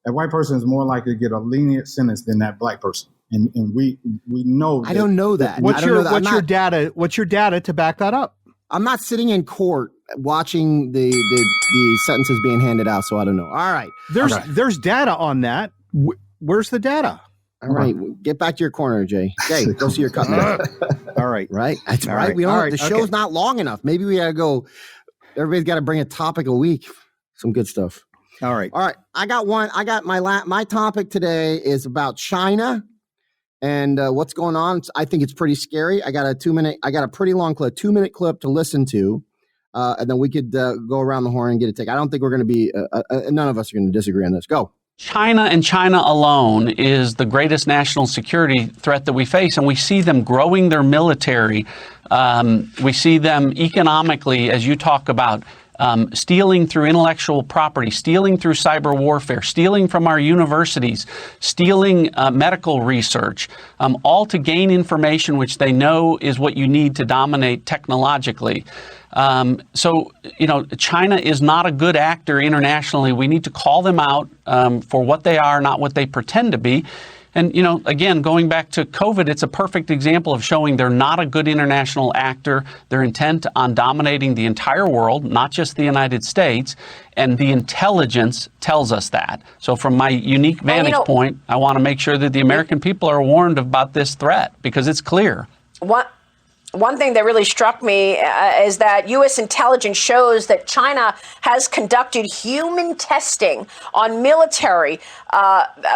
Speaker 6: that white person is more likely to get a lenient sentence than that black person, and we know.
Speaker 2: I don't know that.
Speaker 5: What's your data? What's your data to back that up?
Speaker 2: I'm not sitting in court watching the sentences being handed out, so I don't know. All right,
Speaker 5: there's data on that. Where's the data?
Speaker 2: All right, get back to your corner, Jay. Jay, go see your cousin.
Speaker 5: All right,
Speaker 2: that's right. We don't. The show's not long enough. Maybe we gotta go. Everybody's got to bring a topic a week. Some good stuff.
Speaker 5: All right.
Speaker 2: I got one. I got my topic today is about China and what's going on. I think it's pretty scary. I got a pretty long clip, 2-minute clip to listen to, and then we could go around the horn and get a take. I don't think we're going to be. None of us are going to disagree on this. Go.
Speaker 9: China and China alone is the greatest national security threat that we face, and we see them growing their military. We see them economically, as you talk about, stealing through intellectual property, stealing through cyber warfare, stealing from our universities, stealing medical research, all to gain information which they know is what you need to dominate technologically. So, China is not a good actor internationally. We need to call them out for what they are, not what they pretend to be. And, again, going back to COVID, it's a perfect example of showing they're not a good international actor. They're intent on dominating the entire world, not just the United States. And the intelligence tells us that. So from my unique vantage point, I want to make sure that the American people are warned about this threat because it's clear.
Speaker 10: One thing that really struck me is that U.S. intelligence shows that China has conducted human testing on military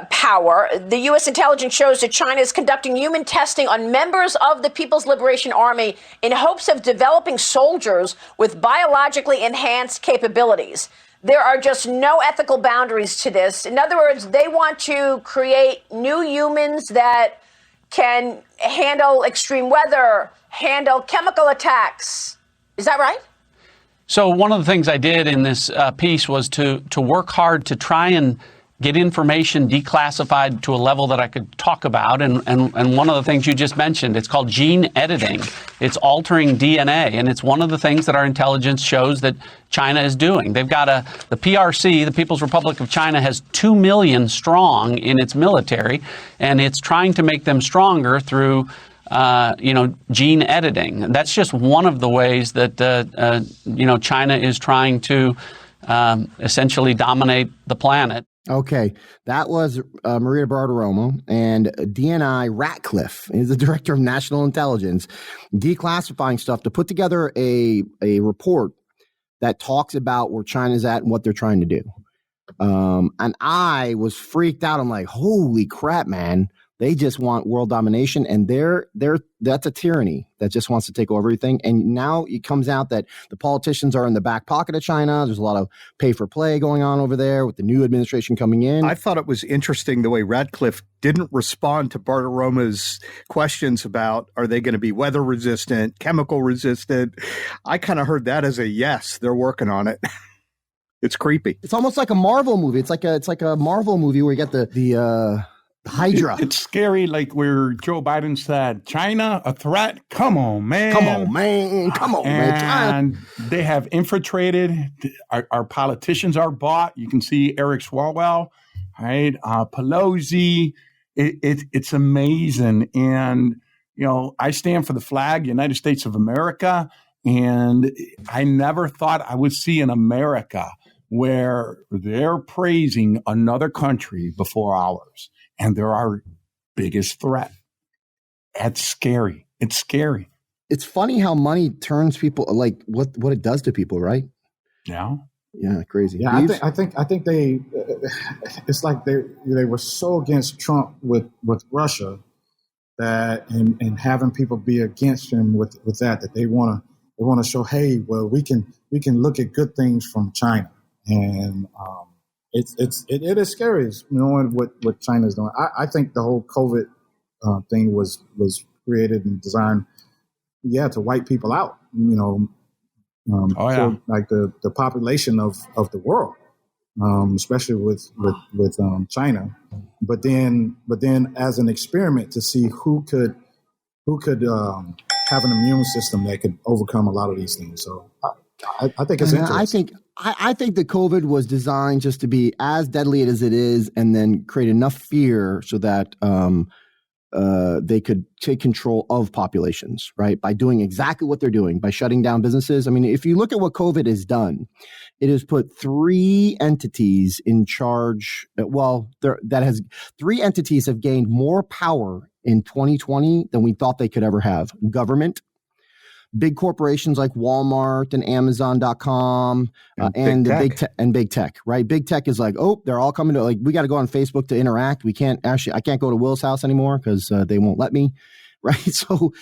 Speaker 10: power. The U.S. intelligence shows that China is conducting human testing on members of the People's Liberation Army in hopes of developing soldiers with biologically enhanced capabilities. There are just no ethical boundaries to this. In other words, they want to create new humans that can handle extreme weather, handle chemical attacks. Is that right?
Speaker 9: So one of the things I did in this piece was to work hard to try and get information declassified to a level that I could talk about. And one of the things you just mentioned, it's called gene editing. It's altering DNA. And it's one of the things that our intelligence shows that China is doing. They've got the PRC, the People's Republic of China, has 2 million strong in its military, and it's trying to make them stronger through gene editing. That's just one of the ways that, China is trying to essentially dominate the planet.
Speaker 2: Okay, that was Maria Bartiromo, and DNI Ratcliffe is the director of national intelligence, declassifying stuff to put together a report that talks about where China's at and what they're trying to do. And I was freaked out. I'm like, holy crap, man. They just want world domination, and that's a tyranny that just wants to take over everything. And now it comes out that the politicians are in the back pocket of China. There's a lot of pay for play going on over there with the new administration coming in.
Speaker 5: I thought it was interesting the way Radcliffe didn't respond to Bartiromo's questions about, are they going to be weather resistant, chemical resistant? I kind of heard that as a yes, they're working on it. It's creepy.
Speaker 2: It's almost like a Marvel movie. It's like a Marvel movie where you get the Hydra.
Speaker 4: It's scary, like where Joe Biden said, China, a threat? Come on, man.
Speaker 2: Come on, man. Come on, man.
Speaker 4: And they have infiltrated. Our politicians are bought. You can see Eric Swalwell, right? Pelosi. It's amazing. And, I stand for the flag, United States of America. And I never thought I would see in America where they're praising another country before ours. And they're our biggest threat. That's scary. It's scary.
Speaker 2: It's funny how money turns people, like what it does to people, right?
Speaker 4: Yeah.
Speaker 2: Yeah, crazy.
Speaker 6: Yeah, I think they. It's like they were so against Trump with Russia that and having people be against him with that they want to show, hey, well, we can look at good things from China, and it is scary knowing what China's doing. I think the whole COVID thing was created and designed, to wipe people out. So like the population of the world, especially with China. But then as an experiment to see who could have an immune system that could overcome a lot of these things. So I think it's interesting.
Speaker 2: I think the COVID was designed just to be as deadly as it is, and then create enough fear so that they could take control of populations, right? By doing exactly what they're doing, by shutting down businesses. I mean, if you look at what COVID has done, it has put 3 entities in charge. Three entities have gained more power in 2020 than we thought they could ever have. Government, big corporations like Walmart and Amazon.com and big tech, right? Big tech is like, oh, they're all coming to, like, we got to go on Facebook to interact. I can't go to Will's house anymore because they won't let me, right? So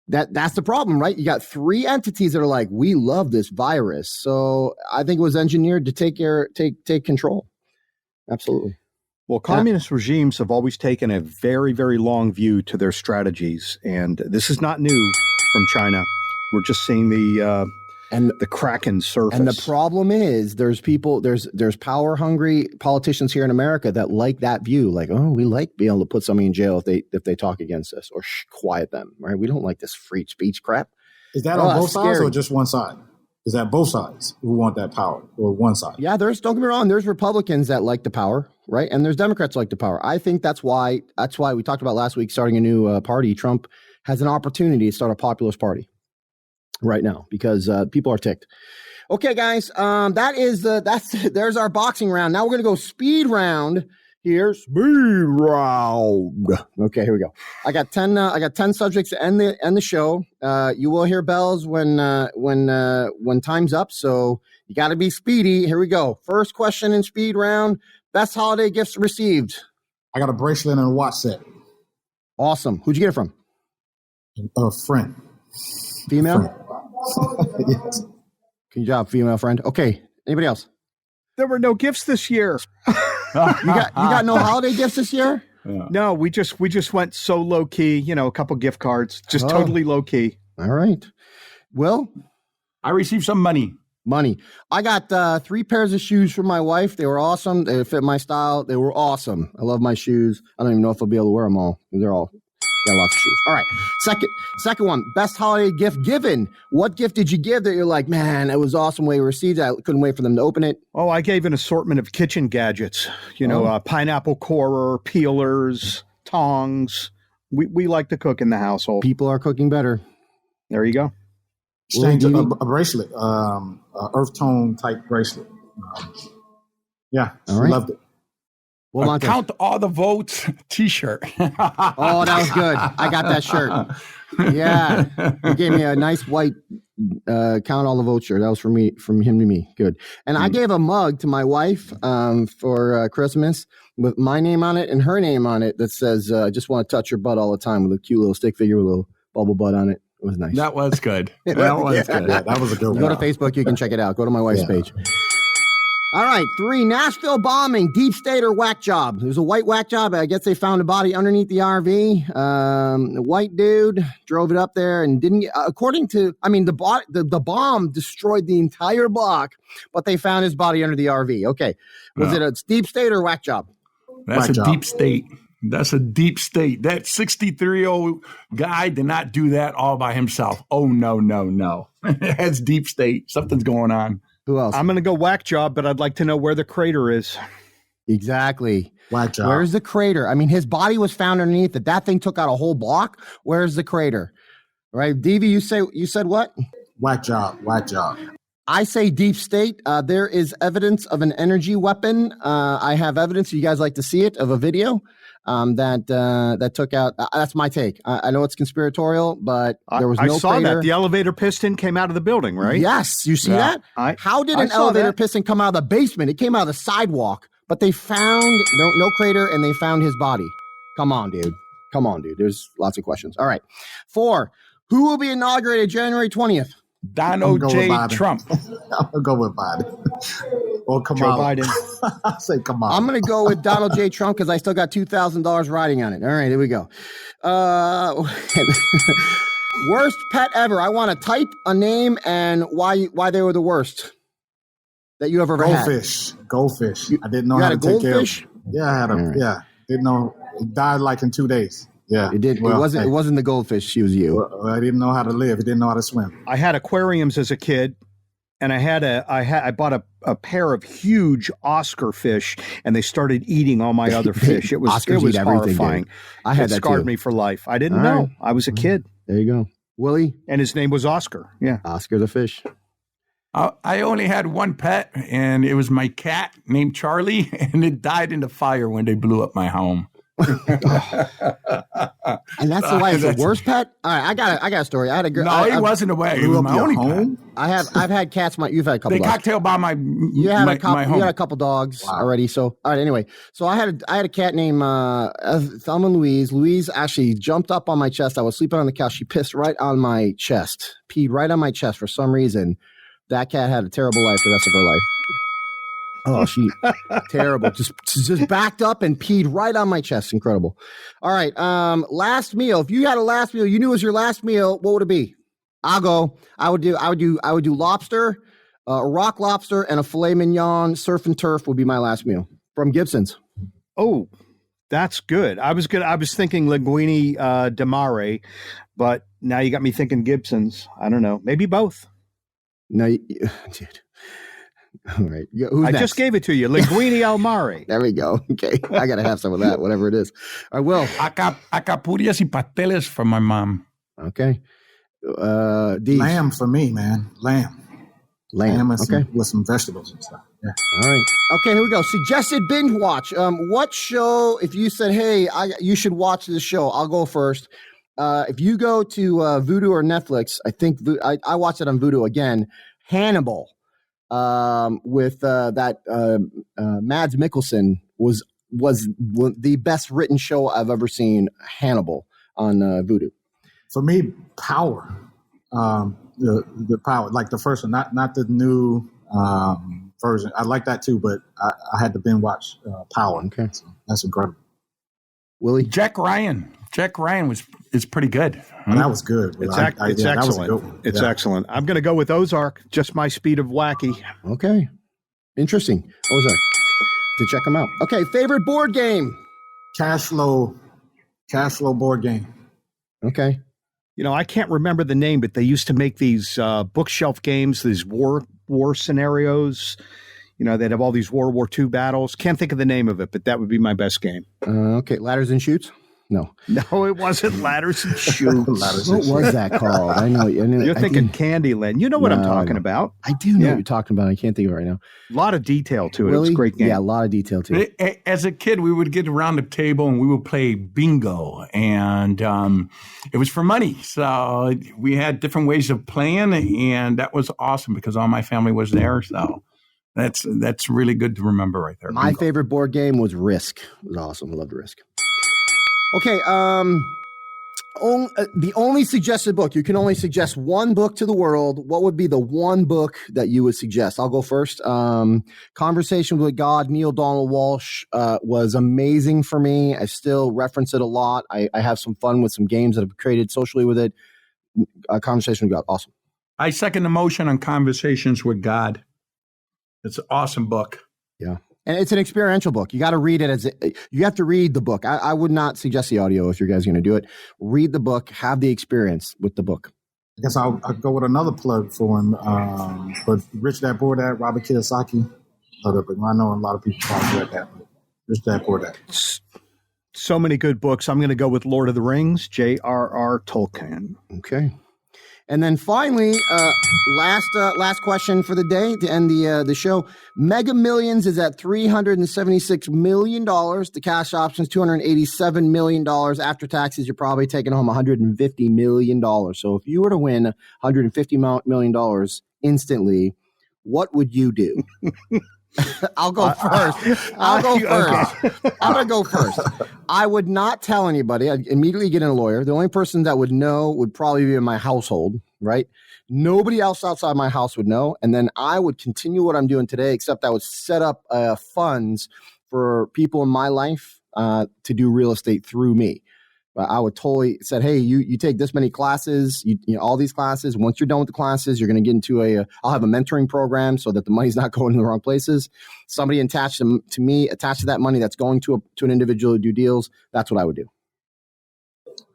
Speaker 2: that's the problem, right? You got 3 entities that are like, we love this virus. So I think it was engineered to take control. Absolutely.
Speaker 5: Well, communist regimes have always taken a very, very long view to their strategies, and this is not new from China. We're just seeing the Kraken surface.
Speaker 2: And the problem is, there's power hungry politicians here in America that like that view. Like, oh, we like being able to put somebody in jail if they talk against us, or quiet them, right? We don't like this free speech crap.
Speaker 6: Is that on both sides or just one side? is that both sides who want that power, or one side?
Speaker 2: Yeah, don't get me wrong. There's Republicans that like the power, right? And there's Democrats that like the power. I think that's why we talked about last week starting a new party. Trump has an opportunity to start a populist party right now because people are ticked. Okay, guys, there's our boxing round. Now we're gonna go speed round. Here's speed round. Okay, here we go. I got 10 subjects to end the show. You will hear bells when time's up, so you got to be speedy. Here we go. First question in speed round. Best holiday gifts received.
Speaker 6: I got a bracelet and a watch set.
Speaker 2: Awesome. Who'd you get it from?
Speaker 6: A friend.
Speaker 2: Female?
Speaker 6: Yes.
Speaker 2: Good job, female friend. Okay. Anybody else?
Speaker 5: There were no gifts this year.
Speaker 2: You got no holiday gifts this year?
Speaker 5: Yeah. No, we just went so low key, a couple gift cards, just totally low key.
Speaker 2: All right. Will?
Speaker 4: I received some money.
Speaker 2: I got 3 pairs of shoes for my wife. They were awesome. They fit my style. They were awesome. I love my shoes. I don't even know if I'll be able to wear them all. They're all got lots of shoes. All right. Second one, best holiday gift given. What gift did you give that you're like, man, it was awesome way you received it. I couldn't wait for them to open it.
Speaker 5: Oh, I gave an assortment of kitchen gadgets, pineapple corer, peelers, tongs. We like to cook in the household.
Speaker 2: People are cooking better.
Speaker 5: There you go.
Speaker 6: Exchange a bracelet, earth tone type bracelet. Yeah,
Speaker 2: all right.
Speaker 6: Loved it.
Speaker 4: Well, count all the votes T-shirt.
Speaker 2: Oh, that was good. I got that shirt. Yeah. He gave me a nice white count all the votes shirt. That was from him to me. Good. And I gave a mug to my wife for Christmas with my name on it and her name on it that says, I just want to touch your butt all the time, with a cute little stick figure with a little bubble butt on it. It was nice.
Speaker 4: That was good. That was good.
Speaker 6: Yeah, that was a good one.
Speaker 2: Go to Facebook. You can check it out. Go to my wife's page. All right, 3, Nashville bombing, deep state or whack job. It was a white whack job. I guess they found a body underneath the RV. A white dude drove it up there and didn't get, the bomb destroyed the entire block, but they found his body under the RV. Okay. Was it a deep state or whack job?
Speaker 4: That's deep state. That's a deep state. That 63-year-old guy did not do that all by himself. Oh, no. That's deep state. Something's going on.
Speaker 2: Who else?
Speaker 5: I'm going to go whack job, but I'd like to know where the crater is.
Speaker 2: Exactly.
Speaker 6: Whack job.
Speaker 2: Where's the crater? I mean, his body was found underneath it. That thing took out a whole block. Where's the crater? Right, Devie, you said what?
Speaker 6: Whack job.
Speaker 2: I say deep state. There is evidence of an energy weapon. I have evidence. You guys like to see it, of a video that took out. That's my take. I know it's conspiratorial, but there was no
Speaker 5: I saw
Speaker 2: crater.
Speaker 5: that. The elevator piston came out of the building, right?
Speaker 2: Yes. You see that? How did an elevator piston come out of the basement? It came out of the sidewalk, but they found no crater and they found his body. Come on, dude. There's lots of questions. All right. 4, who will be inaugurated January 20th?
Speaker 4: Donald J. Trump.
Speaker 6: I'm going to go with Biden. Or Kamala.
Speaker 5: Joe Biden.
Speaker 6: I say Kamala.
Speaker 2: I'm going to go with Donald J. Trump because I still got $2,000 riding on it. All right, here we go. Worst pet ever. I want to type a name and why they were the worst that you ever had.
Speaker 6: Goldfish. I didn't know how to take care of it. Yeah, I had didn't know. It died like in 2 days. Yeah,
Speaker 2: it did. Well, it wasn't the goldfish. She was you.
Speaker 6: Well, I didn't know how to live. I didn't know how to swim.
Speaker 5: I had aquariums as a kid, and I bought a pair of huge Oscar fish, and they started eating all my other fish. It was horrifying.
Speaker 2: I had that
Speaker 5: scarred me for life. I didn't know. I was a kid.
Speaker 2: There you go, Willie.
Speaker 5: And his name was Oscar. Yeah,
Speaker 2: Oscar the fish.
Speaker 4: I only had one pet, and it was my cat named Charlie, and it died in the fire when they blew up my home.
Speaker 2: And that's the way it's the worst pet. All right, I got a story. I had a girl.
Speaker 4: No, it wasn't a way. It was my only pet.
Speaker 2: I've had cats. You've had a couple.
Speaker 4: They
Speaker 2: dogs.
Speaker 4: cocktail by my
Speaker 2: you had a couple.
Speaker 4: My home.
Speaker 2: You had a couple dogs already. So all right. Anyway, so I had a cat named Thelma Louise. Louise actually jumped up on my chest. I was sleeping on the couch. She pissed right on my chest. Peed right on my chest for some reason. That cat had a terrible life the rest of her life. Oh, she terrible. Just backed up and peed right on my chest. Incredible. All right. Last meal. If you had a last meal, you knew it was your last meal, what would it be? I'll go. I would do lobster, rock lobster, and a filet mignon. Surf and turf would be my last meal from Gibson's.
Speaker 5: Oh, that's good. I was thinking linguine di mare, but now you got me thinking Gibson's. I don't know. Maybe both.
Speaker 2: No, dude. All right. Who's
Speaker 5: I
Speaker 2: next?
Speaker 5: just gave it to you. Linguini al mare.
Speaker 2: There we go. Okay. I got to have some of that, whatever it is. All right, Will.
Speaker 4: Acapurias y pasteles from my mom.
Speaker 2: Okay.
Speaker 6: Lamb for me, man. Lamb with some vegetables and stuff. Yeah.
Speaker 2: All right. Okay, here we go. Suggested binge watch. What show, if you said, hey, you should watch this show, I'll go first. If you go to Vudu or Netflix, I think I watched it on Vudu again. Hannibal, with that Mads Mikkelsen was the best written show I've ever seen. Hannibal on Vudu. For me, Power. The Power, like the first one, not the new version. I like that too, but I had to binge watch Power. Okay, so that's incredible. Willie,
Speaker 4: Jack Ryan is pretty good.
Speaker 6: That was good.
Speaker 5: It's excellent. It's excellent. I'm going to go with Ozark. Just my speed of wacky.
Speaker 2: Okay, interesting. Ozark. To check them out. Okay, favorite board game.
Speaker 6: Cash flow board game.
Speaker 2: Okay.
Speaker 5: You know, I can't remember the name, but they used to make these bookshelf games, these war scenarios. You know, they'd have all these World War II battles. Can't think of the name of it, but that would be my best game.
Speaker 2: Okay, Ladders and Shoots? No,
Speaker 5: it wasn't Ladders and Shoots.
Speaker 2: What was that called? I know.
Speaker 5: You're thinking Candyland. You know what I'm talking about.
Speaker 2: I do know what you're talking about. I can't think of it right now.
Speaker 5: A lot of detail to it. It was a great game.
Speaker 2: Yeah, a lot of detail to it.
Speaker 4: As a kid, we would get around the table and we would play bingo, and it was for money. So we had different ways of playing, and that was awesome because all my family was there. So that's really good to remember right there.
Speaker 2: My favorite board game was Risk. It was awesome. I loved Risk. Okay, the only suggested book, you can only suggest one book to the world. What would be the one book that you would suggest? I'll go first. Conversation with God, Neil Donald Walsh, was amazing for me. I still reference it a lot. I have some fun with some games that I've created socially with it. Conversation with God, awesome.
Speaker 4: I second the motion on Conversations with God. It's an awesome book.
Speaker 2: Yeah. And it's an experiential book. You got to read it you have to read the book. I would not suggest the audio if you guys are going to do it. Read the book, have the experience with the book.
Speaker 6: I guess I'll go with another plug for him. But Rich Dad Poor Dad, Robert Kiyosaki. I know a lot of people probably read that, but Rich Dad Poor Dad.
Speaker 5: So many good books. I'm going to go with Lord of the Rings, J.R.R. Tolkien.
Speaker 2: Okay. And then finally, last question for the day to end the show. Mega Millions is at $376 million. The cash option is $287 million. After taxes, you're probably taking home $150 million. So if you were to win $150 million instantly, what would you do? I'll go first. I'm going to go first. I would not tell anybody. I'd immediately get in a lawyer. The only person that would know would probably be in my household, right? Nobody else outside my house would know. And then I would continue what I'm doing today, except I would set up funds for people in my life to do real estate through me. I would totally said, hey, you take this many classes, you know, all these classes. Once you're done with the classes, you're going to get into I'll have a mentoring program so that the money's not going in the wrong places. Somebody attached to that money that's going to an individual to do deals. That's what I would do.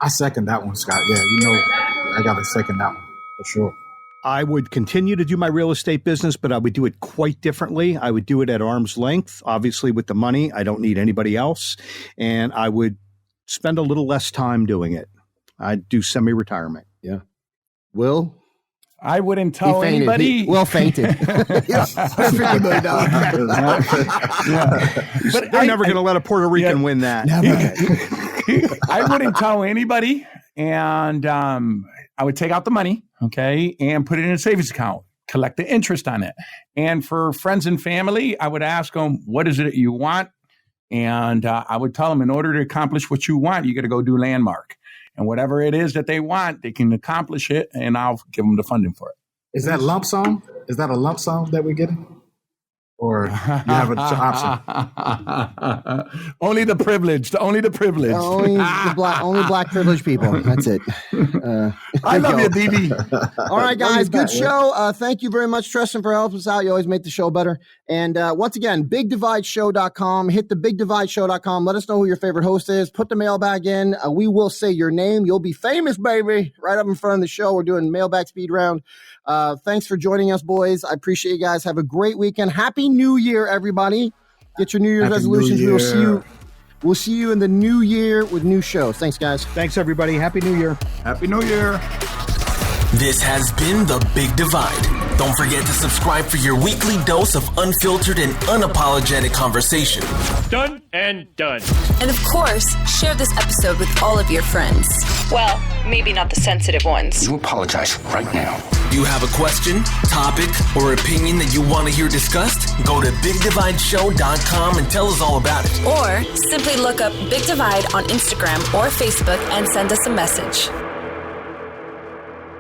Speaker 6: I second that one, Scott. Yeah, I got to second that one for sure.
Speaker 5: I would continue to do my real estate business, but I would do it quite differently. I would do it at arm's length, obviously with the money. I don't need anybody else. And I would spend a little less time doing it. I'd do semi-retirement.
Speaker 2: Yeah. Will?
Speaker 4: I wouldn't tell anybody.
Speaker 2: Will fainted. $50 million.
Speaker 5: But they're never going to let a Puerto Rican win that.
Speaker 4: I wouldn't tell anybody. And I would take out the money, okay, and put it in a savings account, collect the interest on it. And for friends and family, I would ask them, what is it you want? And I would tell them, in order to accomplish what you want, you got to go do Landmark. And whatever it is that they want, they can accomplish it, and I'll give them the funding for it.
Speaker 6: Is that lump sum? Is that a lump sum that we're getting? or you have an option?
Speaker 4: Only the privileged. Only the privileged.
Speaker 2: Only black privileged people. That's it.
Speaker 4: I love you, Devie.
Speaker 2: All right, guys. Good show. Thank you very much, Tristan, for helping us out. You always make the show better. And once again, BigDivideShow.com. Hit the BigDivideShow.com. Let us know who your favorite host is. Put the mailbag in. We will say your name. You'll be famous, baby. Right up in front of the show. We're doing mailbag speed round. Thanks for joining us, boys. I appreciate you guys. Have a great weekend. Happy New Year, everybody. Get your New Year's resolutions. We'll see you in the new year with new shows. Thanks, guys.
Speaker 5: Thanks, everybody. Happy New Year.
Speaker 4: Happy New Year.
Speaker 1: This has been The Big Divide. Don't forget to subscribe for your weekly dose of unfiltered and unapologetic conversation.
Speaker 11: Done and done.
Speaker 3: And of course, share this episode with all of your friends. Well, maybe not the sensitive ones.
Speaker 12: You apologize right now.
Speaker 1: Do you have a question, topic, or opinion that you want to hear discussed? Go to BigDivideShow.com and tell us all about it.
Speaker 3: Or simply look up Big Divide on Instagram or Facebook and send us a message.